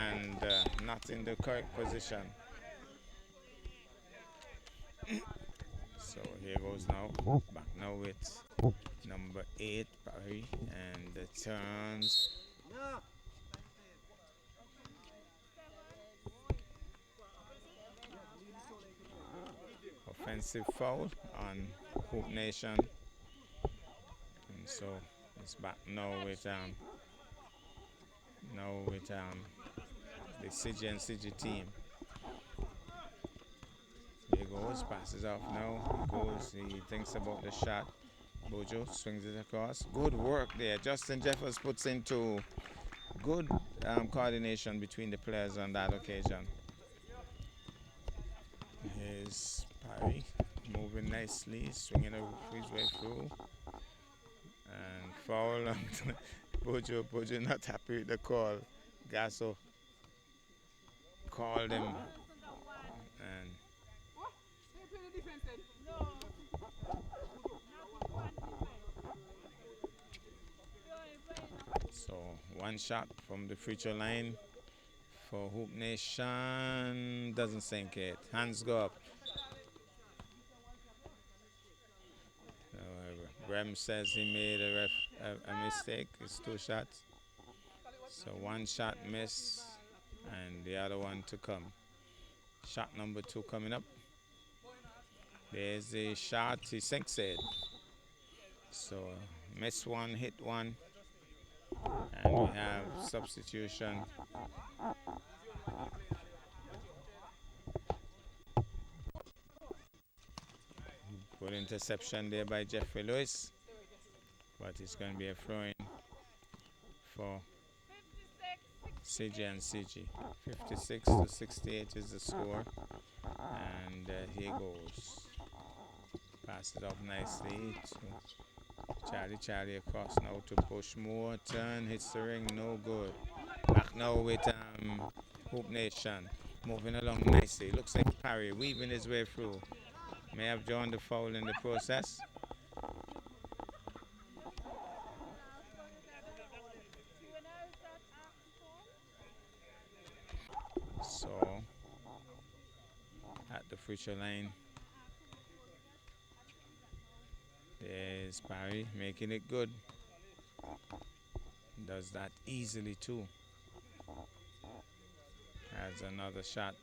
and not in the correct position. So here goes now. Back now with number 8, Parry, and the turns. Offensive foul on Hoop Nation. And so it's back now with the CG and CG team. Here goes, passes off now. He thinks about the shot. Buju swings it across. Good work there. Justin Jeffers puts into good coordination between the players on that occasion. Here's Parry moving nicely, swinging his way through. And foul on Buju. Buju not happy with the call. Gasso called him. And So one shot from the free throw line for Hoop Nation. Doesn't sink it. Hands go up. Rem says he made a mistake. It's two shots. So one shot miss and the other one to come. Shot number 2 coming up. There's the shot. He sinks it. So miss one, hit one. And we have substitution. Good interception there by Jeffrey Lewis. But it's going to be a throw-in for CG and CG. 56 to 68 is the score. And here goes. Pass it off nicely to Charlie across now to Bushmore. Turn, hits the ring, no good. Back now with Hoop Nation. Moving along nicely. Looks like Parry weaving his way through. May have drawn the foul in the process. So, at the free throw line, there's Parry making it good. Does that easily too. Has another shot.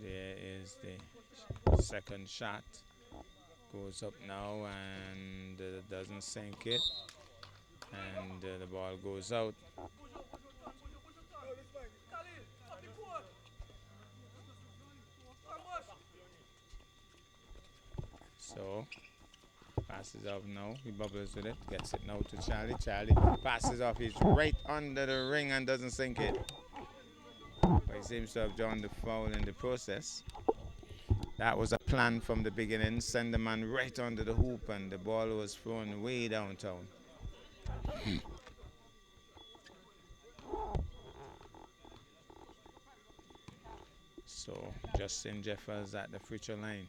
There is the second shot. Goes up now and doesn't sink it. And the ball goes out. So passes off now. He bubbles with it. Gets it now to Charlie. Charlie passes off. He's right under the ring and doesn't sink it. But he seems to have drawn the foul in the process. That was a plan from the beginning. Send the man right under the hoop and the ball was thrown way downtown. So Justin Jeffers at the free throw line.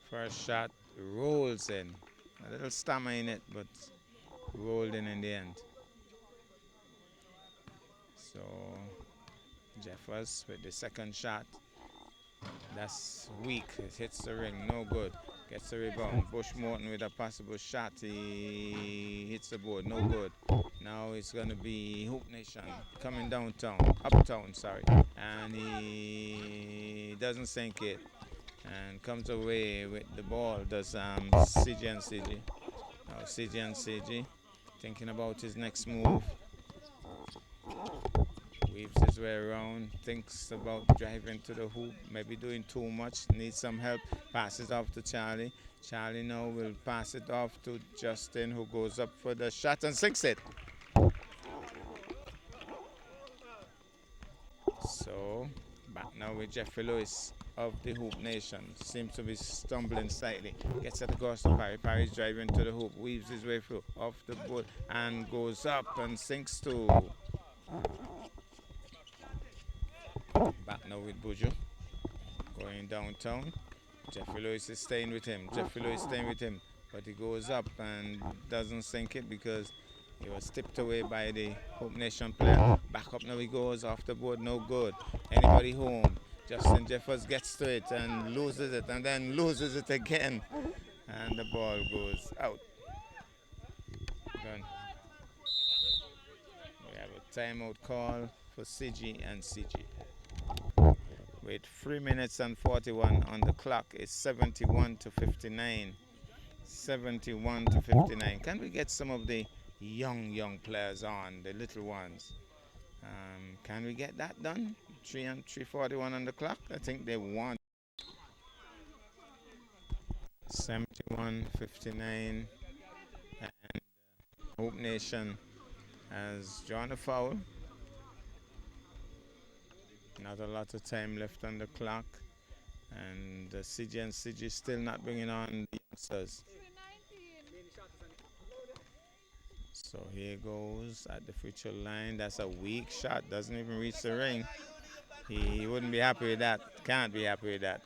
First shot rolls in. A little stammer in it, but rolled in the end. So Jeffers with the second shot. That's weak. It hits the ring. No good. Gets the rebound. Bush Morton with a possible shot. He hits the board. No good. Now it's going to be Hoop Nation coming downtown. Uptown, sorry. And he doesn't sink it. And comes away with the ball. Does CG and CG. Now CG and CG thinking about his next move. Weaves his way around, thinks about driving to the hoop, maybe doing too much, needs some help, passes off to Charlie. Charlie now will pass it off to Justin, who goes up for the shot and sinks it. So, back now with Jeffrey Lewis of the Hoop Nation. Seems to be stumbling slightly. Gets it across to Parry. Parry's driving to the hoop, weaves his way through, off the board, and goes up and sinks to. Back now with Buju. Going downtown. Jeffrey Lewis is staying with him. But he goes up and doesn't sink it because he was tipped away by the Hope Nation player. Back up now he goes off the board. No good. Anybody home? Justin Jeffers gets to it and loses it and then loses it again. And the ball goes out. Done. We have a timeout call for CG and CG. With 3 minutes and 41 on the clock, it's 71 to 59. 71 to 59. Can we get some of the young players on, the little ones? Can we get that done? 3:41 on the clock. I think they won. 71-59, and Hope Nation has drawn a foul. Not a lot of time left on the clock, and CG and CG still not bringing on the youngsters. So here goes at the free throw line. That's a weak shot. Doesn't even reach the ring. He wouldn't be happy with that. Can't be happy with that.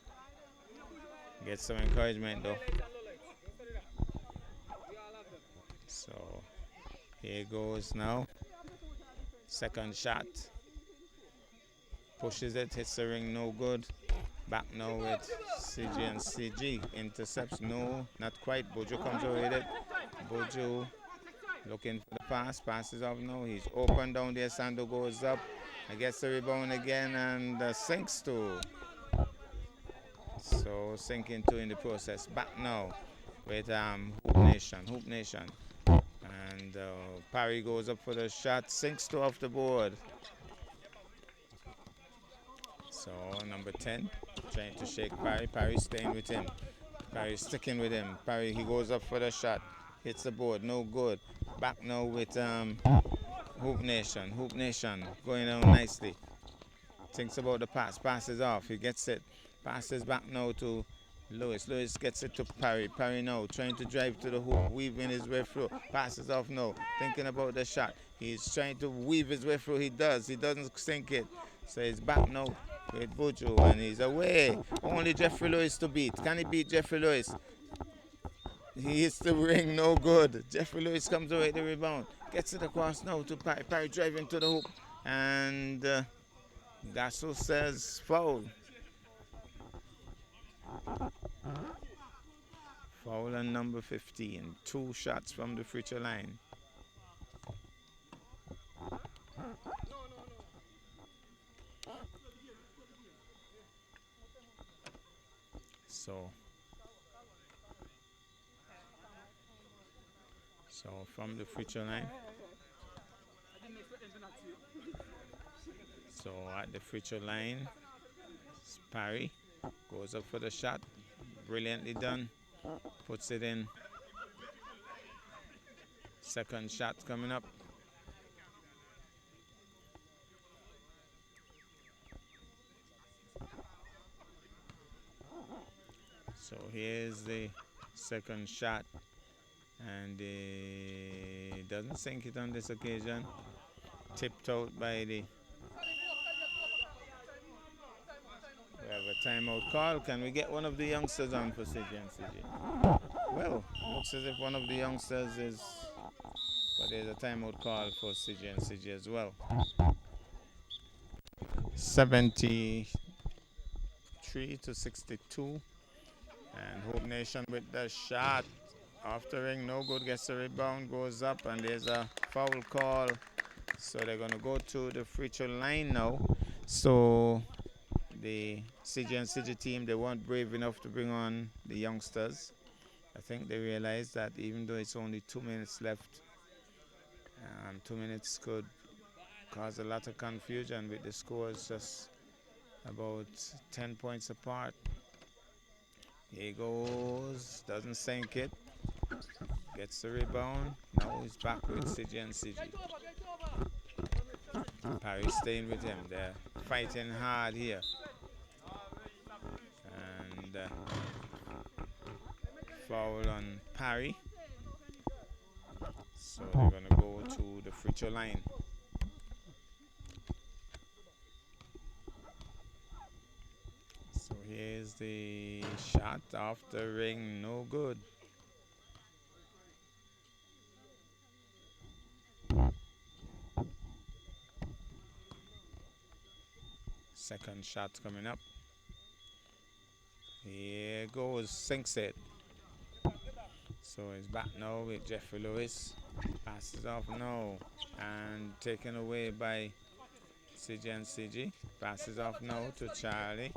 Get some encouragement though. So here goes now. Second shot. Pushes it, hits the ring, no good. Back now with CG and CG. Intercepts, no, not quite. Bojo comes away with it. Bojo looking for the pass. Passes off, no. He's open down there. Sando goes up. And gets the rebound again and sinks to. So sinking two in the process. Back now with Hoop Nation. Hoop Nation. And Parry goes up for the shot. Sinks two off the board. So number 10 trying to shake Parry. Parry staying with him. Parry sticking with him. Parry, he goes up for the shot. Hits the board. No good. Back now with Hoop Nation. Hoop Nation going down nicely. Thinks about the pass. Passes off. He gets it. Passes back now to Lewis. Lewis gets it to Parry. Parry now trying to drive to the hoop. Weaving his way through. Passes off now. Thinking about the shot. He's trying to weave his way through. He does. He doesn't sink it. So he's back now with Bojo and he's away. Only Jeffrey Lewis to beat. Can he beat Jeffrey Lewis? He hits the ring, no good. Jeffrey Lewis comes away with the rebound. Gets it across now to Parry. Parry driving to the hoop. And Gasso says foul. Foul on number 15. 2 shots from the free throw line. So from the free throw line. So at the free throw line, Parry goes up for the shot. Brilliantly done. Puts it in. Second shot coming up. So here's the second shot. And he doesn't sink it on this occasion. Tipped out by the... We have a timeout call. Can we get one of the youngsters on for CG and CG? Well, looks as if one of the youngsters is... But there's a timeout call for CG and CG as well. 73 to 62. And Hope Nation with the shot. After ring, no good, gets the rebound, goes up, and there's a foul call. So they're going to go to the free throw line now. So the CG and CG team, they weren't brave enough to bring on the youngsters. I think they realized that even though it's only 2 minutes left, 2 minutes could cause a lot of confusion with the scores just about 10 points apart. Here he goes, doesn't sink it. Gets the rebound. Now he's back with CG and CG. Parry staying with him. They're fighting hard here. And foul on Parry. So they're going to go to the free throw line. So here's the shot off the ring. No good. Second shot coming up. Here goes, sinks it. So he's back now with Jeffrey Lewis. Passes off now and taken away by CG and CG. Passes off now to Charlie.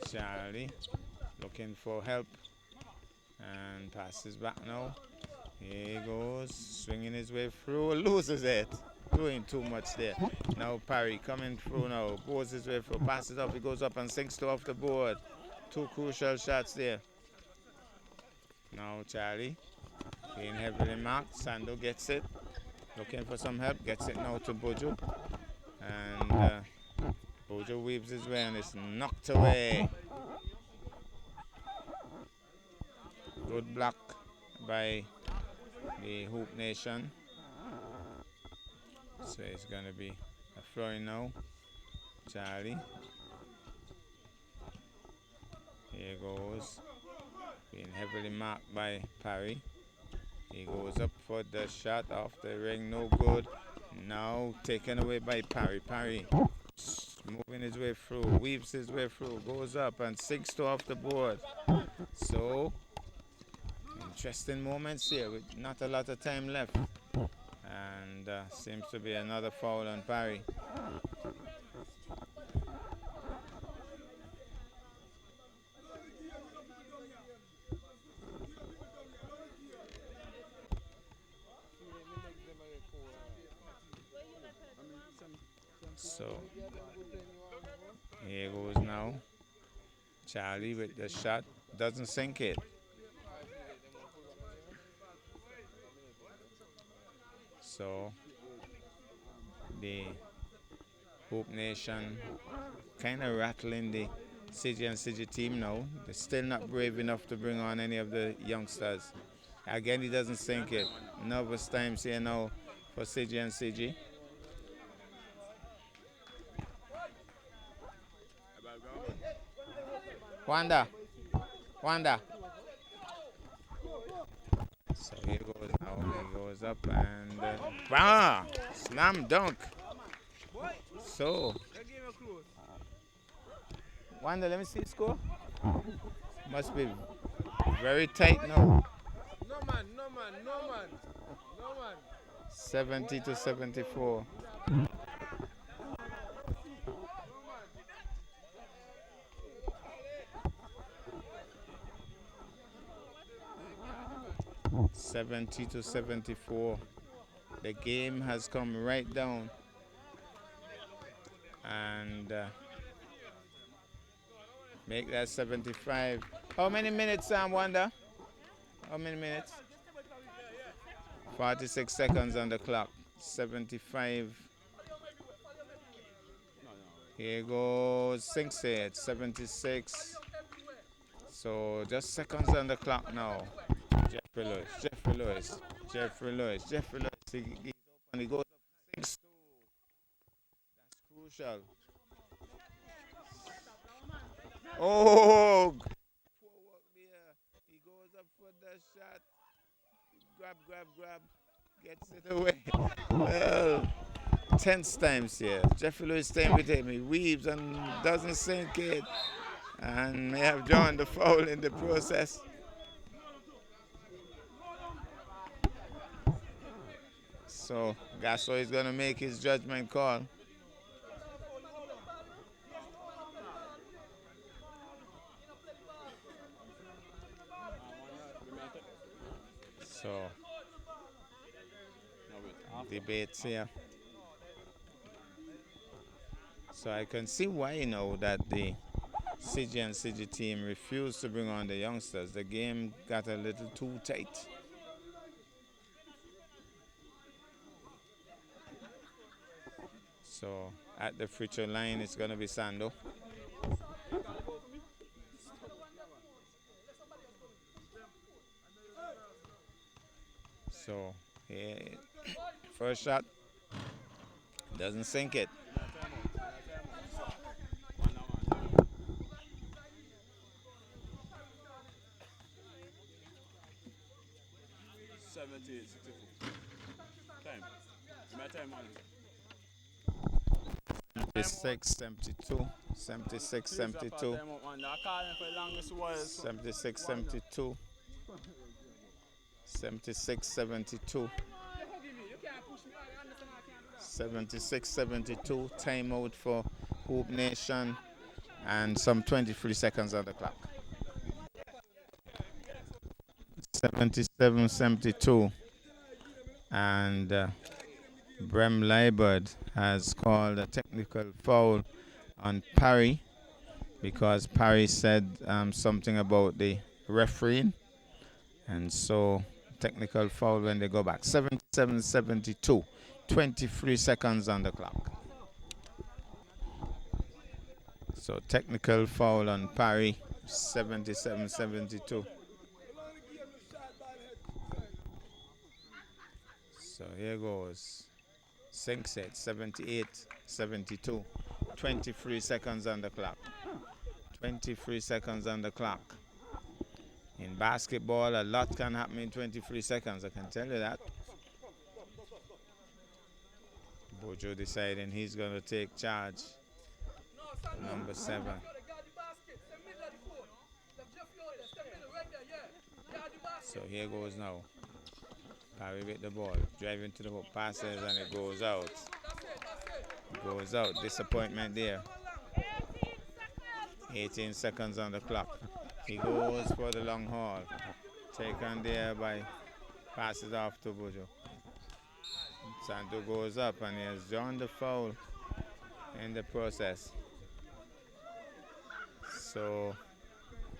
Charlie looking for help and passes back now. Here he goes, swinging his way through, loses it. Doing too much there. Now Parry coming through now, goes his way through, passes off, he goes up and sinks two off the board. 2 crucial shots there. Now Charlie being heavily marked. Sando gets it, looking for some help, gets it now to Bojo. And Bojo weaves his way and it's knocked away. Good block by the Hoop Nation. So it's going to be a throwing now. Charlie. Here goes. Being heavily marked by Parry. He goes up for the shot off the ring, no good. Now taken away by Parry. Parry moving his way through, weaves his way through, goes up and sinks two off the board. So, interesting moments here with not a lot of time left. And seems to be another foul on Parry. So, here goes now. Charlie with the shot. Doesn't sink it. So, the Hoop Nation kind of rattling the City and City team now. They're still not brave enough to bring on any of the youngsters. Again, he doesn't sink it. Nervous times here now for City and City. Wanda. So here goes now. He goes up and slam dunk. So Wanda, let me see the score. Must be very tight now. No man. 70 to 74. $70 to 74. The game has come right down. And make that 75. How many minutes, Wanda? How many minutes? 46 seconds on the clock. 75. Here goes sinks it. 76. So just seconds on the clock now. Jeffrey Lewis. He goes up 6-2. That's crucial. Oh, poor work there. He goes up for the shot. Grab. Gets it away. Well, tense times here. Jeffrey Lewis staying with him. He weaves and doesn't sink it. And may have drawn the foul in the process. So Gasso is going to make his judgment call. So debates here. So I can see why now that the CG and CG team refused to bring on the youngsters. The game got a little too tight. So at the free throw line, it's going to be Sando. So here, first shot, doesn't sink it. Time. 72. 76, 72. 76, 72. 76, 72. 76, 72. Timeout for Hoop Nation and some 23 seconds on the clock. 77, 72. And Brem Liebert has called a technical foul on Parry because Parry said something about the refereeing. And so technical foul when they go back. 77, 72. 23 seconds on the clock. So technical foul on Parry. 77, 72. So here goes. Sinks it. 78, 72. 23 seconds on the clock. 23 seconds on the clock. In basketball, a lot can happen in 23 seconds, I can tell you that. Bojo deciding he's going to take charge. Number 7. So here goes now. Parry with the ball. Driving to the hook. Passes and it goes out. Goes out. Disappointment there. 18 seconds on the clock. He goes for the long haul. Taken there by passes off to Bojo. Santo goes up and he has drawn the foul in the process. So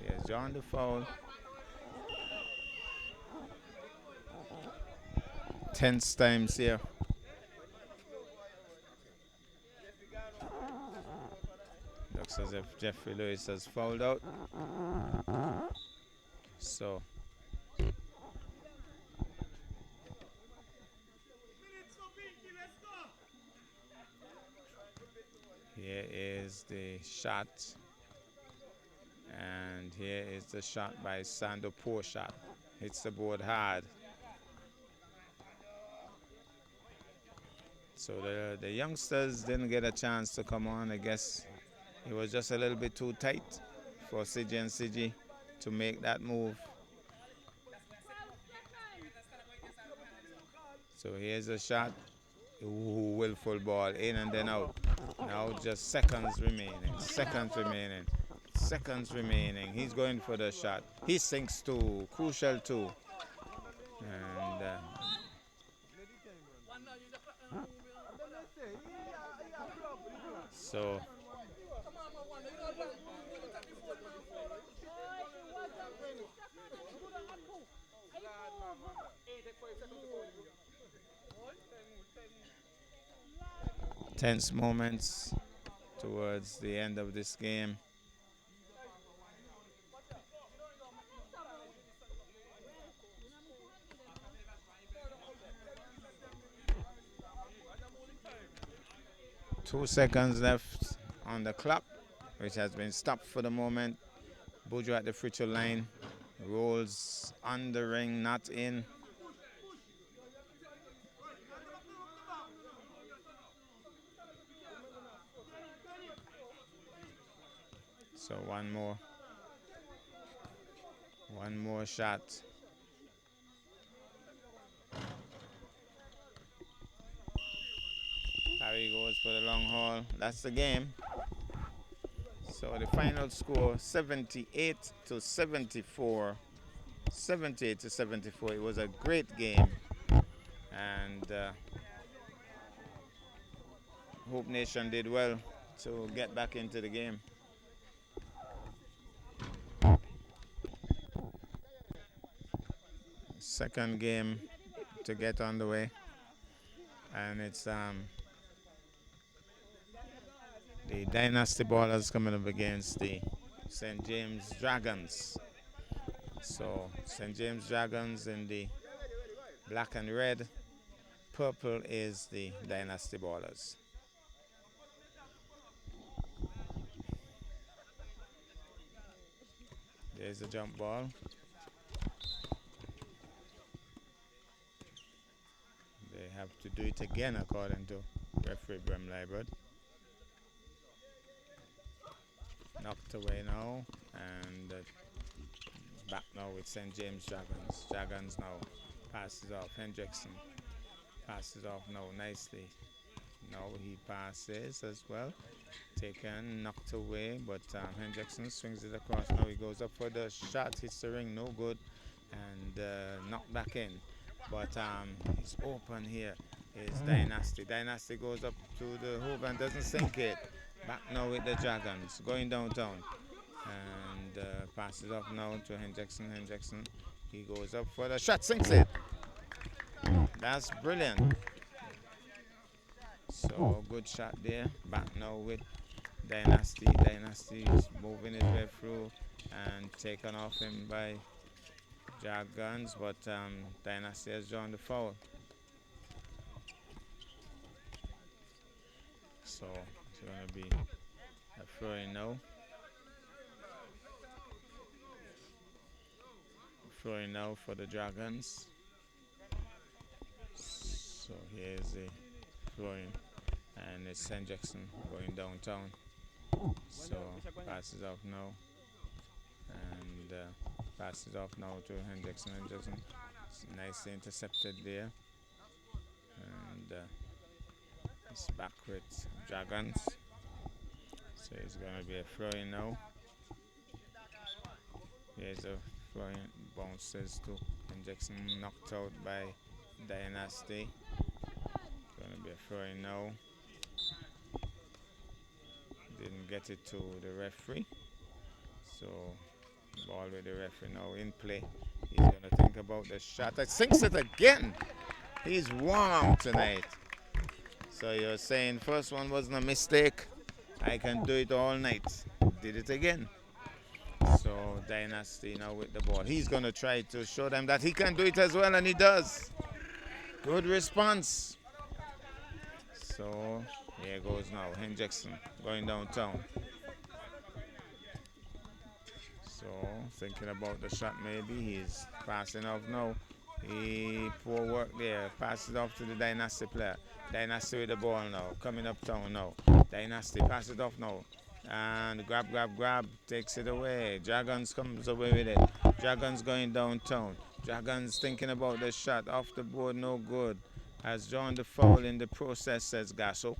he has drawn the foul. Tense times here. Looks as if Jeffrey Lewis has fouled out. So here is the shot. And here is the shot by Sando. Poor shot. Hits the board hard. So the youngsters didn't get a chance to come on. I guess it was just a little bit too tight for CG and CG to make that move. So here's a shot. Ooh, willful ball in and then out. Now just seconds remaining. Seconds remaining. Seconds remaining. He's going for the shot. He sinks too. Crucial too. And so tense moments towards the end of this game. Two seconds left on the clock, which has been stopped for the moment. Bojo at the free throw line. Rolls on the ring, not in. So one more shot. Parry goes for the long haul. That's the game. So the final score 78 to 74. 78 to 74. It was a great game. And Hope Nation did well to get back into the game. Second game to get on the way. And it's the Dynasty Ballers coming up against the St. James Dragons. So St. James Dragons in the black and red. Purple is the Dynasty Ballers. There's the jump ball. They have to do it again according to referee Brem Liebert. Knocked away now, and back now with St. James Dragons. Dragons now passes off. Hendrickson passes off now nicely. Now he passes as well. Taken, knocked away, but Hendrickson swings it across. Now he goes up for the shot, hits the ring, no good, and knocked back in. But he's open here. Is Dynasty. Dynasty goes up to the hoop and doesn't sink it. Back now with the Dragons, going downtown. And passes off now to Hendrickson. Hendrickson, he goes up for the shot, sinks it. That's brilliant. So good shot there. Back now with Dynasty. Dynasty is moving his way through and taken off him by Dragons, but Dynasty has drawn the foul. So it's going to be a throw-in now. throwing now for the Dragons. So here's the throwing, and it's St. Jackson going downtown. So passes off now, and passes off now to Hendrickson. Hendrickson nicely intercepted there, and it's back with Dragons. So it's going to be a throw-in now. Here's a throw-in, bounces to Hendrickson, knocked out by Dynasty. Going to be a throw-in now. Didn't get it to the referee. So ball with the referee now in play. He's going to think about the shot. I sinks it again. He's warm tonight. So you're saying first one wasn't a mistake. I can do it all night. Did it again. So Dynasty now with the ball. He's going to try to show them that he can do it as well, and he does. Good response. So here goes now Hendrickson going downtown. So thinking about the shot, maybe he's passing off now. He poor work there. Passes off to the Dynasty player. Dynasty with the ball now. Coming uptown now. Dynasty passes it off now. And grab. Takes it away. Dragons comes away with it. Dragons going downtown. Dragons thinking about the shot. Off the board, no good. Has drawn the foul in the process, says Gasso.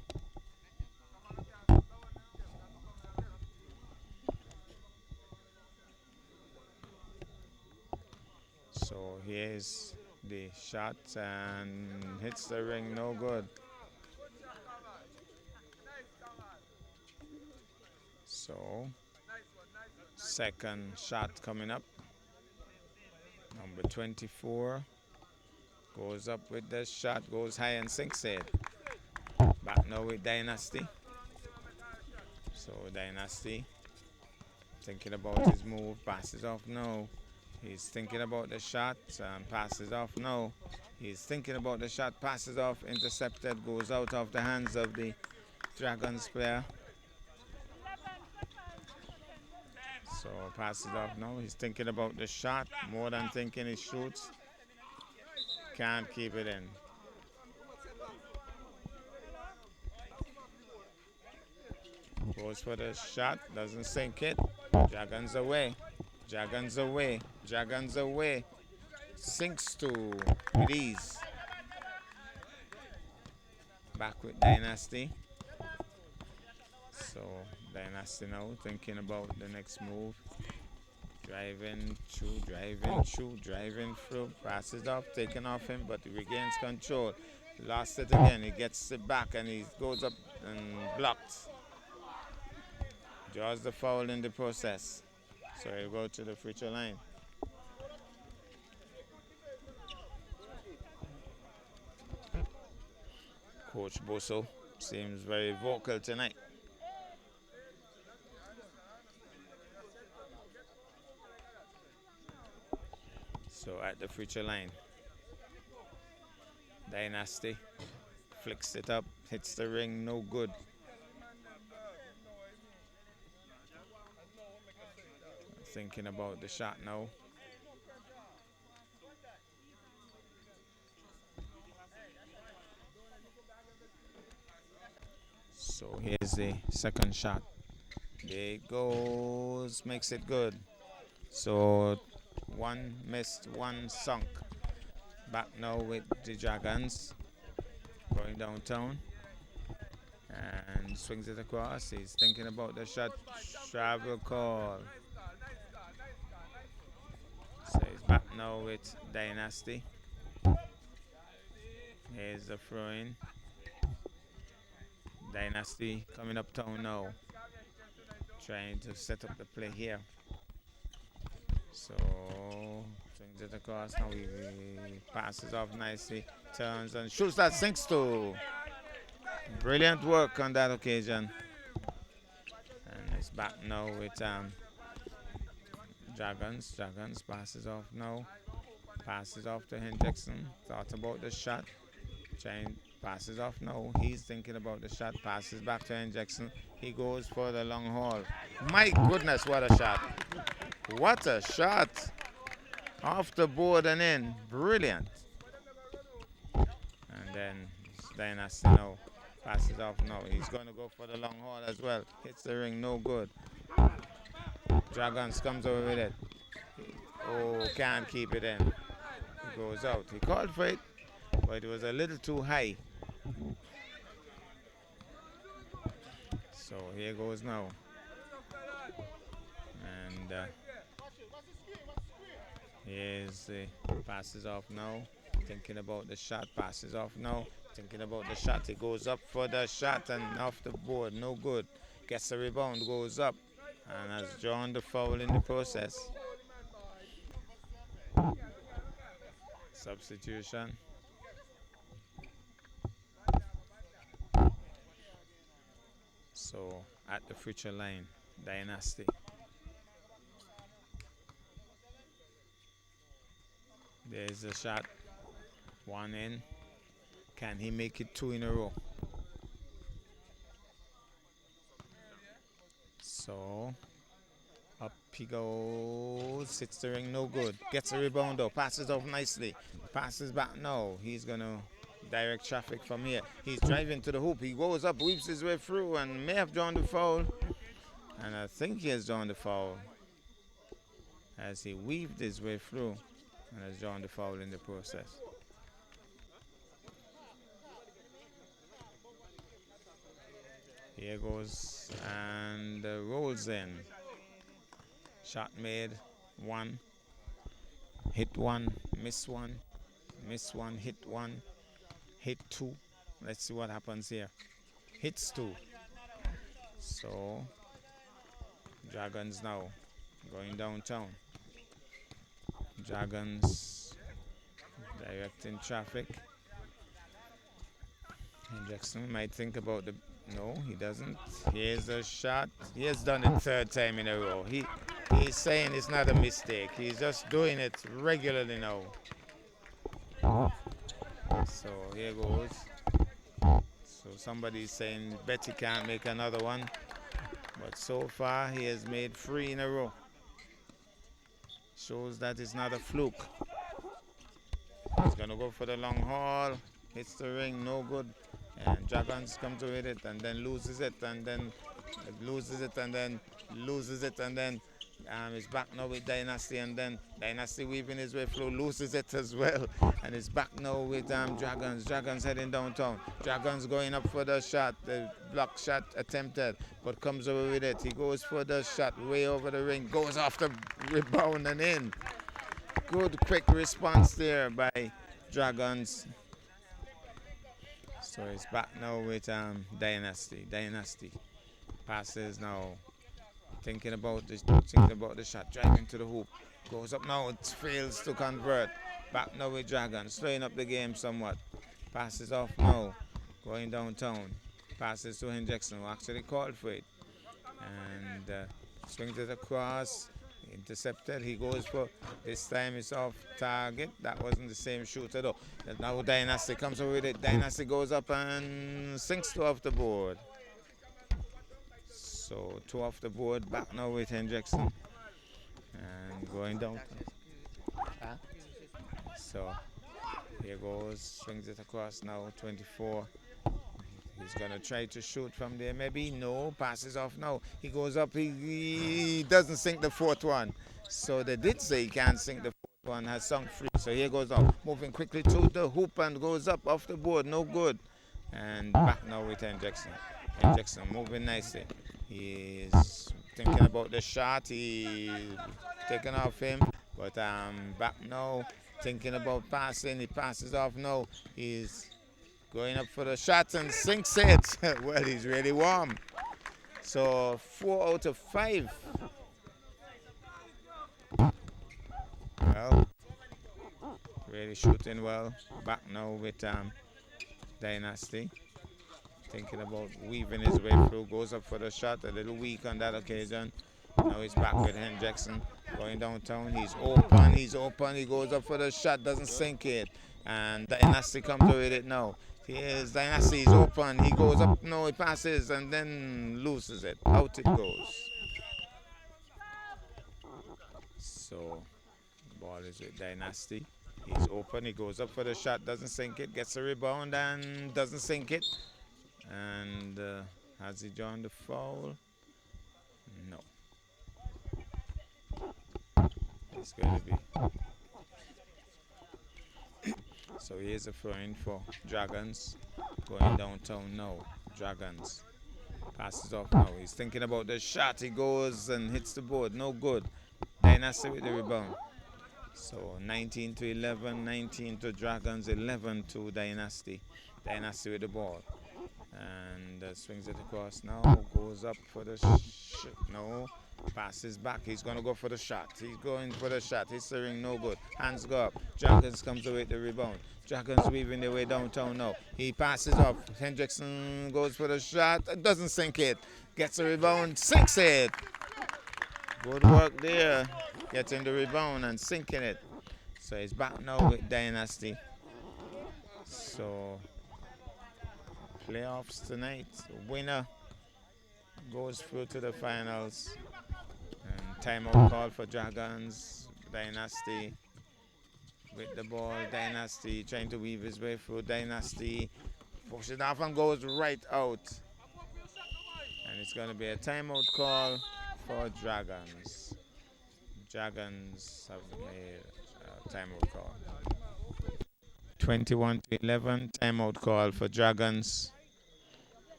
So here's the shot and hits the ring, no good. So second shot coming up. Number 24 goes up with the shot, goes high and sinks it. Back now with Dynasty. So Dynasty thinking about his move, passes off now. He's thinking about the shot and passes off now. He's thinking about the shot, passes off, intercepted, goes out of the hands of the Dragons player. So passes off now. He's thinking about the shot, more than thinking he shoots. Can't keep it in. Goes for the shot, doesn't sink it. Dragons away. Dragons away. Dragons away. Sinks to with ease. Back with Dynasty. So Dynasty now thinking about the next move. Driving through. Passes off, taken off him, but he regains control. Lost it again. He gets it back and he goes up and blocked. Draws the foul in the process. So he'll go to the free throw line. Coach Bosso seems very vocal tonight. So at the free throw line, Dynasty flicks it up, hits the ring, no good. Thinking about the shot now. So here's the second shot. There it goes, makes it good. So one missed, one sunk. Back now with the Dragons. Going downtown. And swings it across. He's thinking about the shot. Travel call. So he's back now with Dynasty. Here's the throw-in. Dynasty coming uptown now. Trying to set up the play here. So swings it across. Now he passes off nicely. Turns and shoots that, sinks to. Brilliant work on that occasion. And it's back now with Dragons. Dragons passes off now. Passes off to Hendrickson. Thought about the shot. Passes off now. He's thinking about the shot. Passes back to Hendrickson. He goes for the long haul. My goodness, what a shot. What a shot. Off the board and in. Brilliant. And then Dynasty now passes off now. He's going to go for the long haul as well. Hits the ring, no good. Dragons comes over with it. Oh, can't keep it in. He goes out. He called for it, but it was a little too high. So here goes now. And here's the passes off now. Thinking about the shot, passes off now. Thinking about the shot, he goes up for the shot and off the board, no good. Gets the rebound, goes up, and has drawn the foul in the process. Substitution. So at the future line, Dynasty. There's a shot, one in. Can he make it two in a row? So up he goes, hits the ring, no good. Gets a rebound though, passes off nicely. Passes back now. He's gonna direct traffic from here. He's driving to the hoop. He goes up, weaves his way through, and may have drawn the foul. And I think he has drawn the foul as he weaved his way through and has drawn the foul in the process. Here goes and rolls in. Shot made, one. Hit one, miss one. Miss one, hit one. Hit two. Let's see what happens here. Hits two. So, Dragons now going downtown. Dragons directing traffic. And Jackson might think about the... No, he doesn't. Here's a shot. He has done it third time in a row. He's saying it's not a mistake. He's just doing it regularly now. So here goes. So somebody's saying Betty can't make another one. But so far he has made 3 in a row. Shows that it's not a fluke. He's going to go for the long haul. Hits the ring, no good. And Dragons come to hit it and then loses it and then loses it and then loses it and then it's back now with Dynasty and then Dynasty weaving his way through, loses it as well. And it's back now with Dragons. Dragons heading downtown. Dragons going up for the shot. The block shot attempted, but comes over with it. He goes for the shot way over the ring, goes off the rebound and in. Good quick response there by Dragons. So it's back now with Dynasty. Dynasty passes now. Thinking about the shot, driving to the hoop. Goes up now, it fails to convert. Back now with Dragons, slowing up the game somewhat. Passes off now, going downtown. Passes to Jackson, who actually called for it. And swings it across. Intercepted. He goes for, this time it's off target. That wasn't the same shooter though. Now Dynasty comes over with it. Dynasty goes up and sinks 2 off the board. So 2 off the board. Back now with Jackson. And going down. So here goes. Swings it across now. 24. He's going to try to shoot from there. Maybe no. Passes off now. He goes up. He doesn't sink the 4th one. So they did say he can't sink the 4th one. Has sunk 3. So here goes now. Moving quickly to the hoop and goes up off the board. No good. And back now with Jackson. Jackson moving nicely. He's thinking about the shot. He's taking off him. But back now. Thinking about passing. He passes off now. He's going up for the shot and sinks it. Well, he's really warm. So 4 out of 5. Well, really shooting well. Back now with Dynasty. Thinking about weaving his way through. Goes up for the shot. A little weak on that occasion. Now he's back with Jackson. Going downtown. He's open. He's open. He goes up for the shot. Doesn't sink it. And Dynasty comes with it now. Here's Dynasty, he's open, he goes up, no, he passes and then loses it. Out it goes. So, ball Ball is with Dynasty. He's open. He goes up for the shot. Doesn't sink it. Gets a rebound and doesn't sink it. And has he drawn the foul? No. It's going to be. So here's a throw in for Dragons. Going downtown now. Dragons. Passes off now. He's thinking about the shot. He goes and hits the board. No good. Dynasty with the rebound. So 19 to 11, 19 to Dragons, 11 to Dynasty. Dynasty with the ball. And swings it across now. Goes up for the no. Passes back. He's going to go for the shot. He's going for the shot. He's serving no good. Hands go up. Dragons comes away with the rebound. Dragons weaving their way downtown now. He passes off. Hendrickson goes for the shot. Doesn't sink it. Gets a rebound. Sinks it. Good work there. Getting the rebound and sinking it. So he's back now with Dynasty. So playoffs tonight. Winner goes through to the finals. And timeout call for Dragons. Dynasty with the ball. Dynasty trying to weave his way through. Dynasty pushes it off and goes right out. And it's going to be a timeout call for Dragons. Dragons have made a timeout call. 21 to 11, timeout call for Dragons.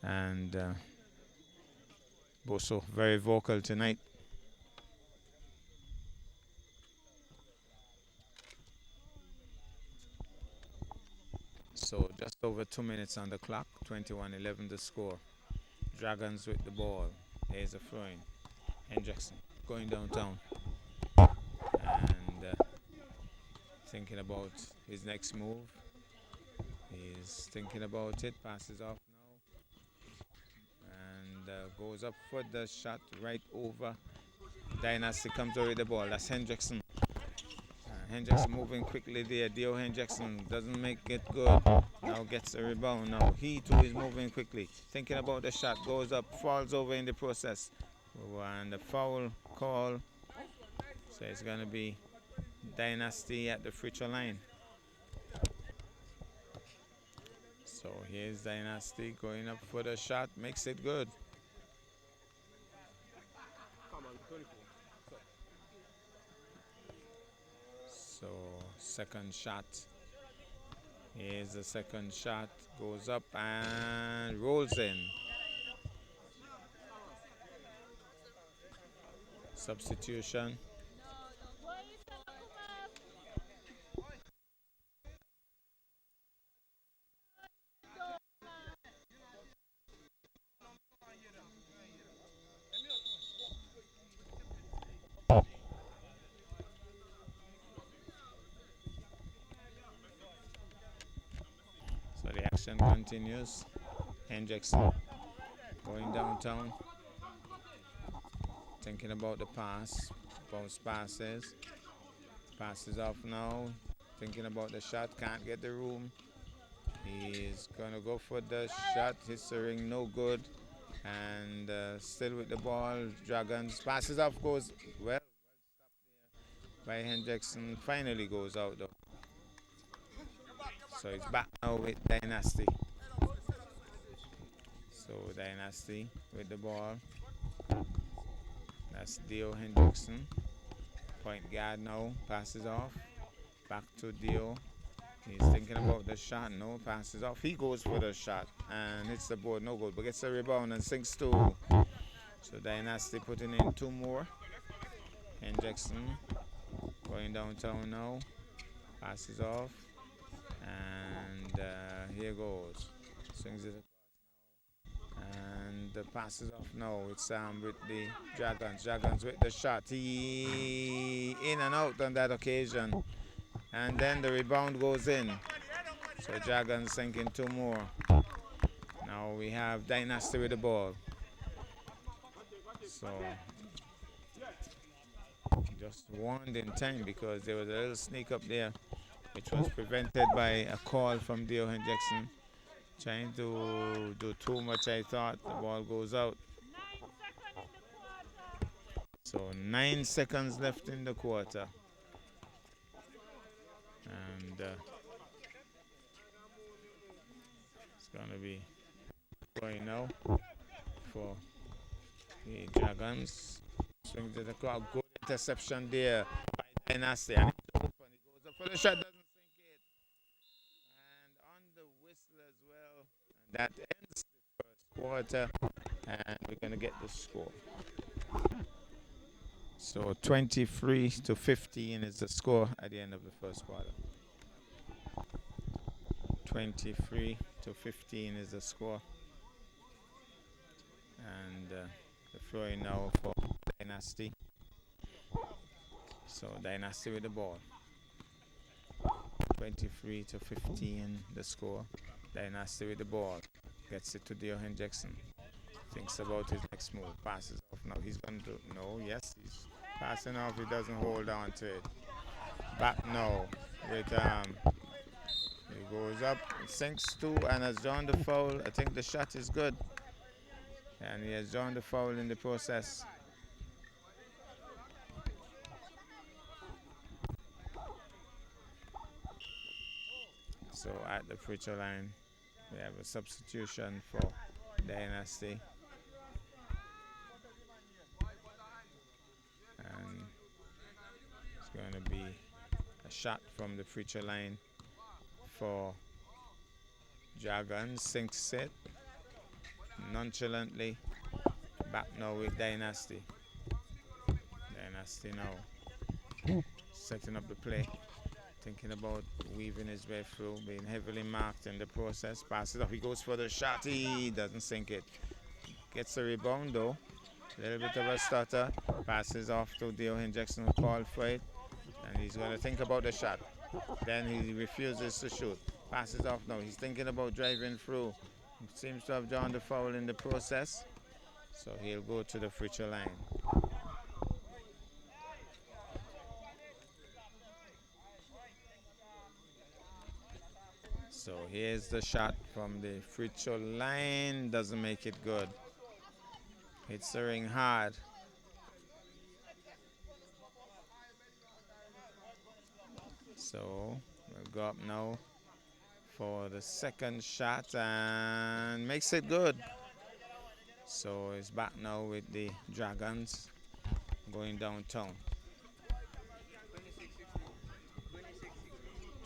And Bosso very vocal tonight. So just over 2 minutes on the clock, 21-11 the score. Dragons with the ball. There's a throw-in. Hendrickson going downtown. And thinking about his next move. He's thinking about it. Passes off now. And goes up for the shot right over. Dynasty comes over with the ball. That's Hendrickson. Hendrickson moving quickly there. Dio Hendrickson doesn't make it good. Now gets a rebound. Now he too is moving quickly. Thinking about the shot. Goes up. Falls over in the process. And the foul call. So it's going to be Dynasty at the free throw line. So here's Dynasty going up for the shot. Makes it good. So second shot. Here's the second shot. Goes up and rolls in. Substitution. So the action continues. Hendrickson going downtown. Thinking about the pass. Bounce passes. Passes off now. Thinking about the shot. Can't get the room. He's going to go for the shot. Hits the ring. No good. And still with the ball. Dragons. Passes off. Goes well. By Hendrickson. Finally goes out though. So it's back now with Dynasty. So Dynasty with the ball. That's Dio Hendrickson. Point guard now. Passes off. Back to Dio. He's thinking about the shot. No, passes off. He goes for the shot and hits the board. No good. But gets a rebound and sinks two. So Dynasty putting in two more. Hendrickson going downtown now. Passes off. And here goes. Swings it across now. And the passes off now. It's with the Dragons. Dragons with the shot. He in and out on that occasion. And then the rebound goes in. So Dragons sinking two more. Now we have Dynasty with the ball. So just warned in time because there was a little sneak up there, which was prevented by a call from Dio Hendrickson. Trying to do too much, I thought. The ball goes out. So 9 seconds left in the quarter. And it's going to be going now for the Dragons. Swings it across. Good interception there by Dynasty. And it's open. He goes up for the shot. Doesn't sink it. And on the whistle as well. And that ends the first quarter. And we're going to get the score. So 23 to 15 is the score at the end of the first quarter. 23 to 15 is the score. And the throwing now for Dynasty. So Dynasty with the ball. 23 to 15 the score. Dynasty with the ball. Gets it to Johan Jackson. Thinks about his next move. Passes off now. He's going to no, yes, he's passing off. He doesn't hold on to it. Back now with he goes up, sinks two, and has drawn the foul. I think the shot is good. And he has drawn the foul in the process. So at the free throw line, we have a substitution for Dynasty. And it's going to be a shot from the free throw line for Dragons. Sinks it nonchalantly. Back now with Dynasty. Dynasty now setting up the play. Thinking about weaving his way through, being heavily marked in the process. Passes off, he goes for the shot, he doesn't sink it. Gets the rebound though. A little bit of a stutter. Passes off to Johan Jackson, who called for it. And he's going to think about the shot. Then he refuses to shoot. Passes off now. He's thinking about driving through. Seems to have drawn the foul in the process. So he'll go to the free throw line. So here's the shot from the free throw line. Doesn't make it good. Hits the ring hard. So we'll go up now for the second shot and makes it good. So it's back now with the Dragons going downtown.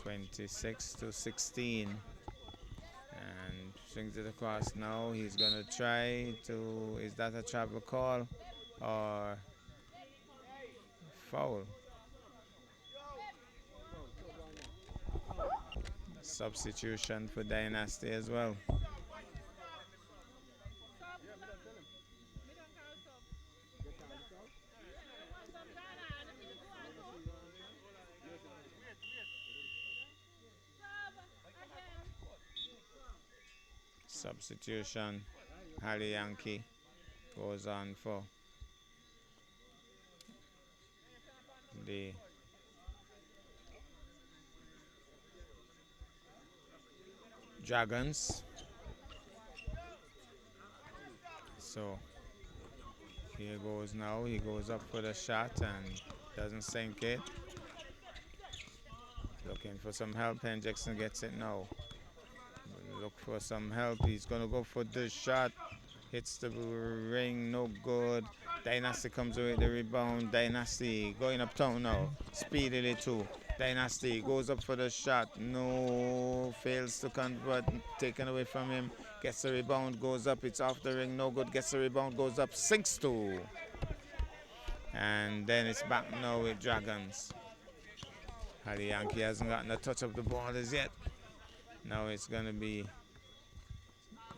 26 to 16. And swings it across now. He's going to try to, is that a travel call or foul? Substitution for Dynasty as well. Substitution. Ali Yankee goes on for the Dragons. So here goes now. He goes up for the shot and doesn't sink it. Looking for some help, and Jackson gets it now. Look for some help. He's going to go for the shot. Hits the ring, no good. Dynasty comes away with the rebound. Dynasty going uptown now. Speedily too. Dynasty goes up for the shot. No, fails to convert. Taken away from him. Gets the rebound, goes up. It's off the ring, no good. Gets the rebound, goes up. Sinks two. And then it's back now with Dragons. Ali Yankee hasn't gotten a touch of the ball as yet. Now it's going to be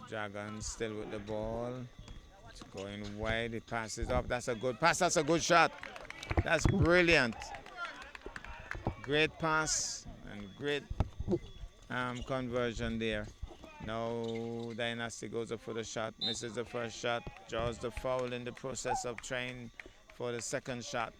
Dragons still with the ball. It's going wide. It passes up. That's a good pass. That's a good shot. That's brilliant. Great pass and great conversion there. Now Dynasty goes up for the shot. Misses the first shot. Draws the foul in the process of trying for the second shot.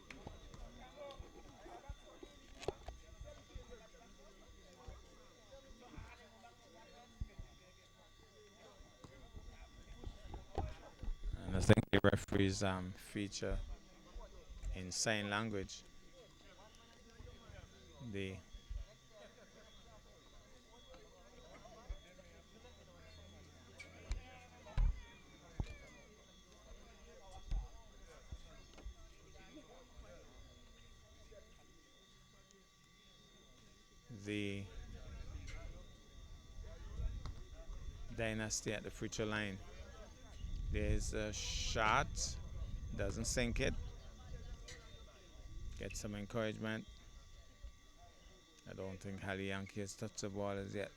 I think the referees feature in sign language the Dynasty at the free throw line. There's a shot. Doesn't sink it. Get some encouragement. I don't think Hali Yankee has touched the ball as yet.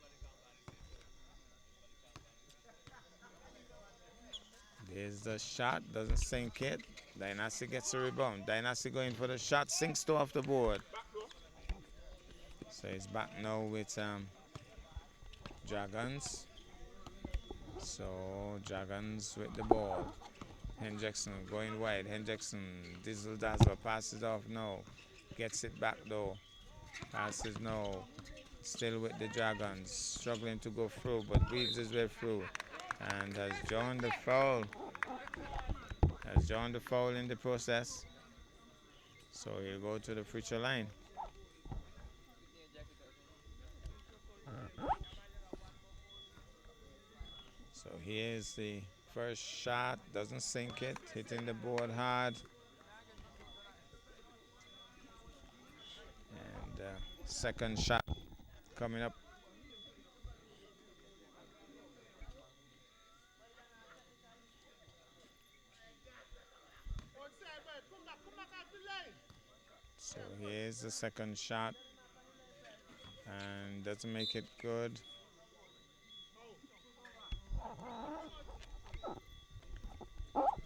There's the shot. Doesn't sink it. Dynasty gets a rebound. Dynasty going for the shot. Sinks two off the board. So he's back now with Dragons. So Dragons with the ball. Hendrickson going wide. Hendrickson dizzle dazzle. Passes off now. Gets it back though. Passes now. Still with the Dragons. Struggling to go through, but weaves his way through. And has drawn the foul. Has drawn the foul in the process. So he'll go to the free throw line. So here's the first shot. Doesn't sink it. Hitting the board hard. And second shot coming up. So here's the second shot. And doesn't make it good.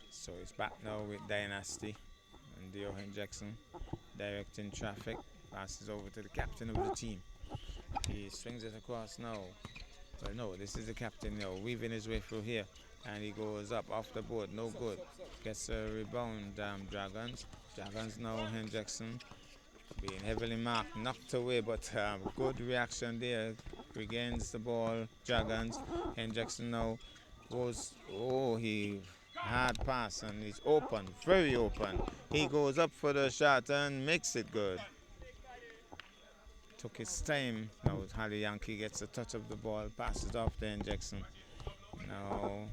So he's back now with Dynasty and Diohan Jackson directing traffic. Passes over to the captain of the team. He swings it across now. Well, no, this is the captain now, weaving his way through here. And he goes up off the board, no good. Gets a rebound, Dragons. Dragons now, Hendrickson being heavily marked, knocked away, but good reaction there. Regains the ball, Dragons. Hendrickson now goes, he hard pass and he's open, very open. He goes up for the shot and makes it good. Took his time. Now Hali Yankee gets a touch of the ball, passes off to Hendrickson. Now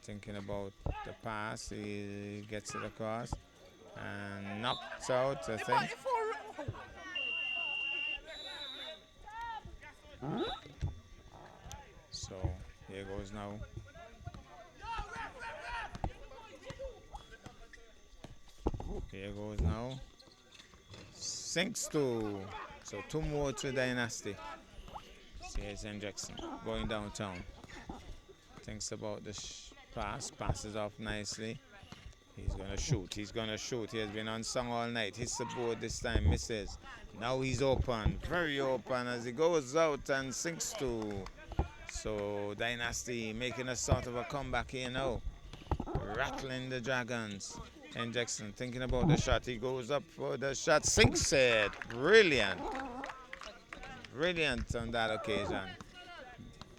thinking about the pass, he gets it across and knocks out, I think. So here goes now. Here goes now. Sinks two. So two more to Dynasty. So here's Hendrickson going downtown. Thinks about the pass. Passes off nicely. He's going to shoot. He's going to shoot. He has been unsung all night. Hits the board this time. Misses. Now he's open. Very open as he goes out and sinks two. So Dynasty making a sort of a comeback here now. Rattling the Dragons. Hendrickson thinking about the shot. He goes up for the shot. Sinks it. Brilliant. Brilliant on that occasion.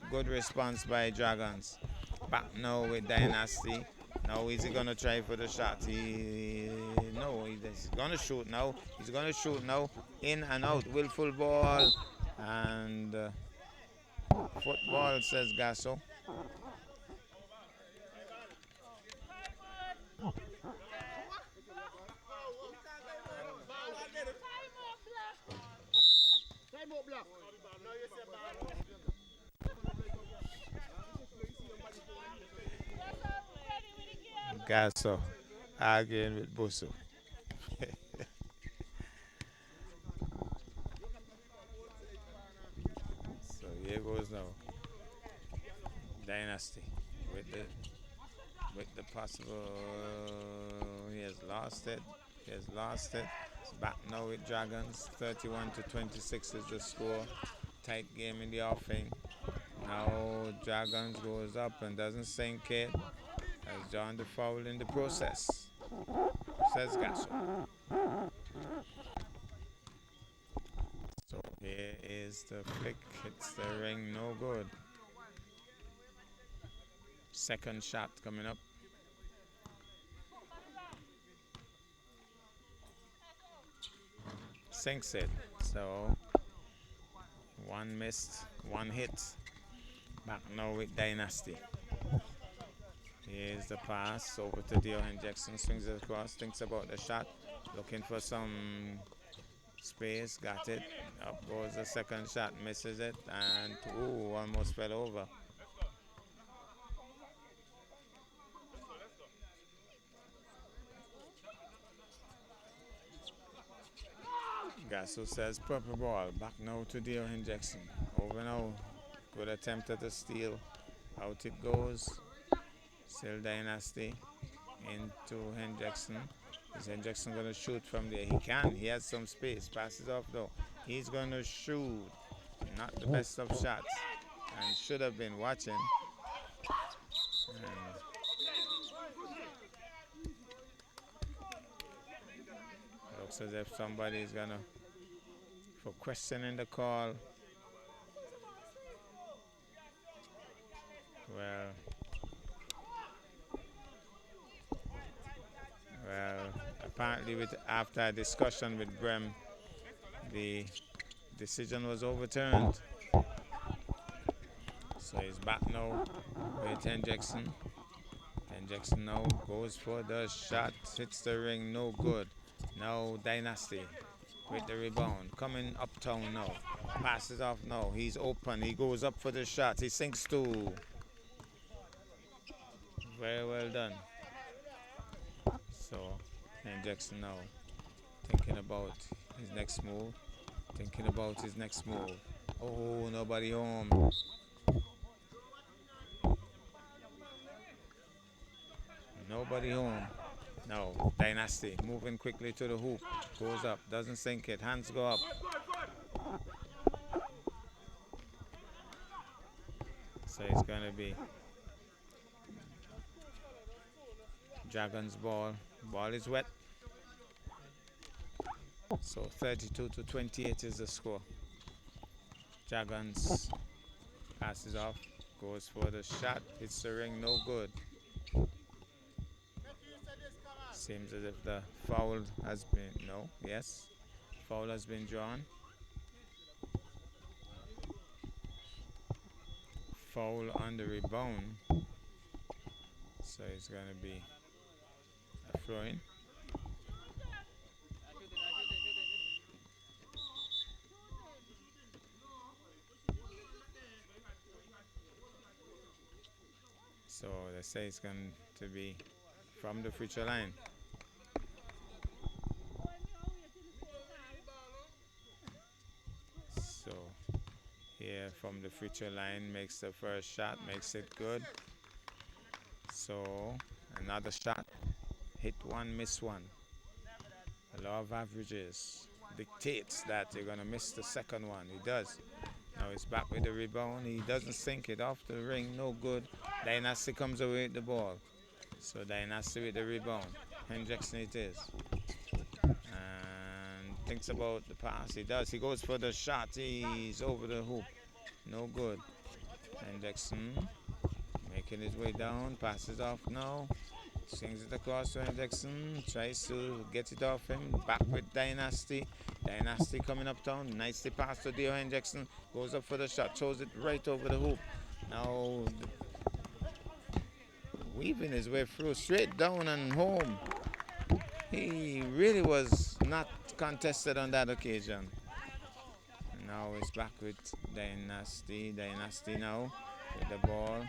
Good response by Dragons. Back now with Dynasty. Now is he going to try for the shot? He's going to shoot now. He's going to shoot now. In and out. Willful ball. And football, says Gasso. Gasso arguing with Busu. So here goes now. Dynasty with the possible. He has lost it. It's back now with Dragons. 31-26 is the score. Tight game in the offing. Now Dragons goes up and doesn't sink it. Has drawn the foul in the process, says Gasso. So here is the flick. Hits the ring, no good. Second shot coming up. Sinks it. So one missed, one hit. Back now with Dynasty. Here's the pass over to Diohan Jackson. Swings it across. Thinks about the shot. Looking for some space. Got it. Up goes the second shot. Misses it. And almost fell over. Yasu says purple ball. Back now to Dio Jackson. Over now. Good attempt at a steal. Out it goes. Still Dynasty. Into Hen Jackson. Is Hen Jackson going to shoot from there? He can. He has some space. Passes off though. He's going to shoot. Not the best of shots. And should have been watching. And looks as if somebody is going to, for questioning the call. Well, apparently after a discussion with Brem, the decision was overturned. So he's back now with Hen Jackson. Hen Jackson now goes for the shot, hits the ring, no good. Now Dynasty with the rebound, coming uptown now. Passes off now, he's open, he goes up for the shot, he sinks two. Very well done. So Hen Jackson now thinking about his next move. Oh, nobody home. Nobody home. No, Dynasty moving quickly to the hoop. Goes up, doesn't sink it. Hands go up. So it's going to be Dragons ball. Ball is wet. So 32-28 is the score. Dragons passes off. Goes for the shot. Hits the ring, no good. Seems as if the foul has been, foul has been drawn. Foul on the rebound. So it's going to be a throw-in. So they say it's going to be from the free throw line. So here from the free throw line, makes the first shot, makes it good. So another shot, hit one, miss one. The law of averages dictates that you're going to miss the second one. He does. Now he's back with the rebound. He doesn't sink it off the ring. No good. Dynasty comes away with the ball. So Dynasty with the rebound. Hen Jackson it is. And thinks about the pass. He does. He goes for the shot. He's over the hoop. No good. Hen Jackson making his way down. Passes off now. Swings it across to Hen Jackson. Tries to get it off him. Back with Dynasty. Dynasty coming uptown. Nicely passed to Dio Hen Jackson. Goes up for the shot. Throws it right over the hoop. Now weaving his way through. Straight down and home. He really was not contested on that occasion. Now he's back with Dynasty. Dynasty now with the ball.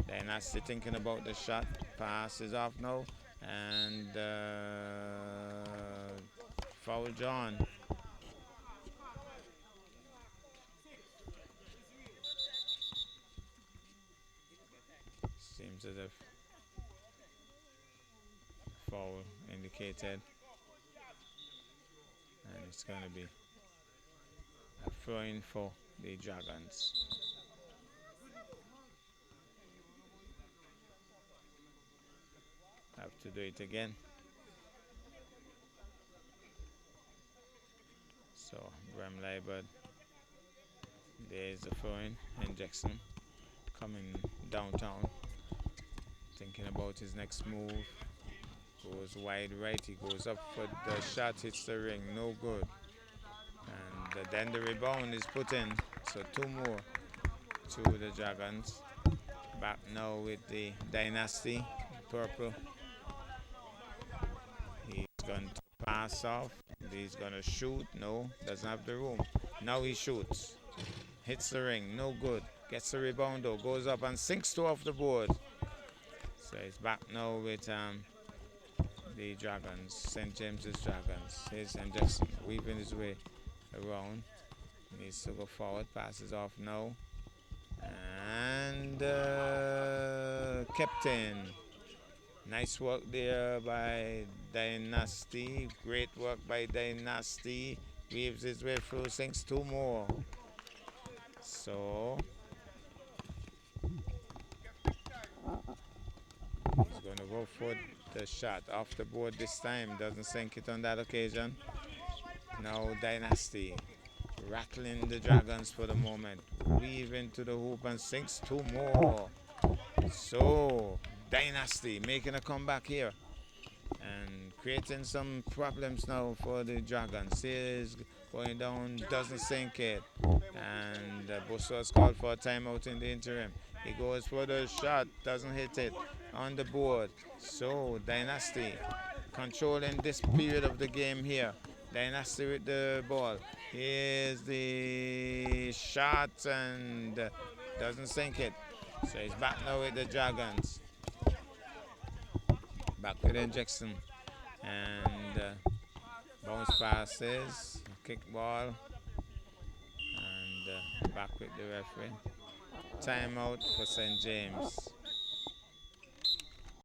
Dynasty thinking about the shot. Pass is off now. And foul drawn. Seems as if foul indicated. And it's going to be a throw-in for the Dragons. Have to do it again. So Bram Liebert, there's the throw-in. Hen Jackson coming downtown, thinking about his next move. Goes wide right, he goes up for the shot, hits the ring, no good. And then the rebound is put in, so two more to the Dragons. Back now with the Dynasty, purple. He's going to pass off, he's going to shoot, no, doesn't have the room. Now he shoots, hits the ring, no good. Gets the rebound though, goes up and sinks two off the board. So he's back now with the Dragons, St. James's Dragons. Here's Hen Jackson weaving his way around. Needs to go forward. Passes off now. And captain. Nice work there by Dynasty. Great work by Dynasty. Weaves his way through, sinks two more. So he's going to go for the shot off the board this time. Doesn't sink it on that occasion. Now Dynasty rattling the Dragons for the moment. Weave into the hoop and sinks two more. So Dynasty making a comeback here and creating some problems now for the Dragons. Is going down, doesn't sink it. And Bustos called for a timeout in the interim. He goes for the shot, doesn't hit it on the board. So Dynasty controlling this period of the game here. Dynasty with the ball. Here's the shot and doesn't sink it. So he's back now with the Dragons. Back with Jackson. And bounce passes, kick ball. And back with the referee. Timeout for St. James.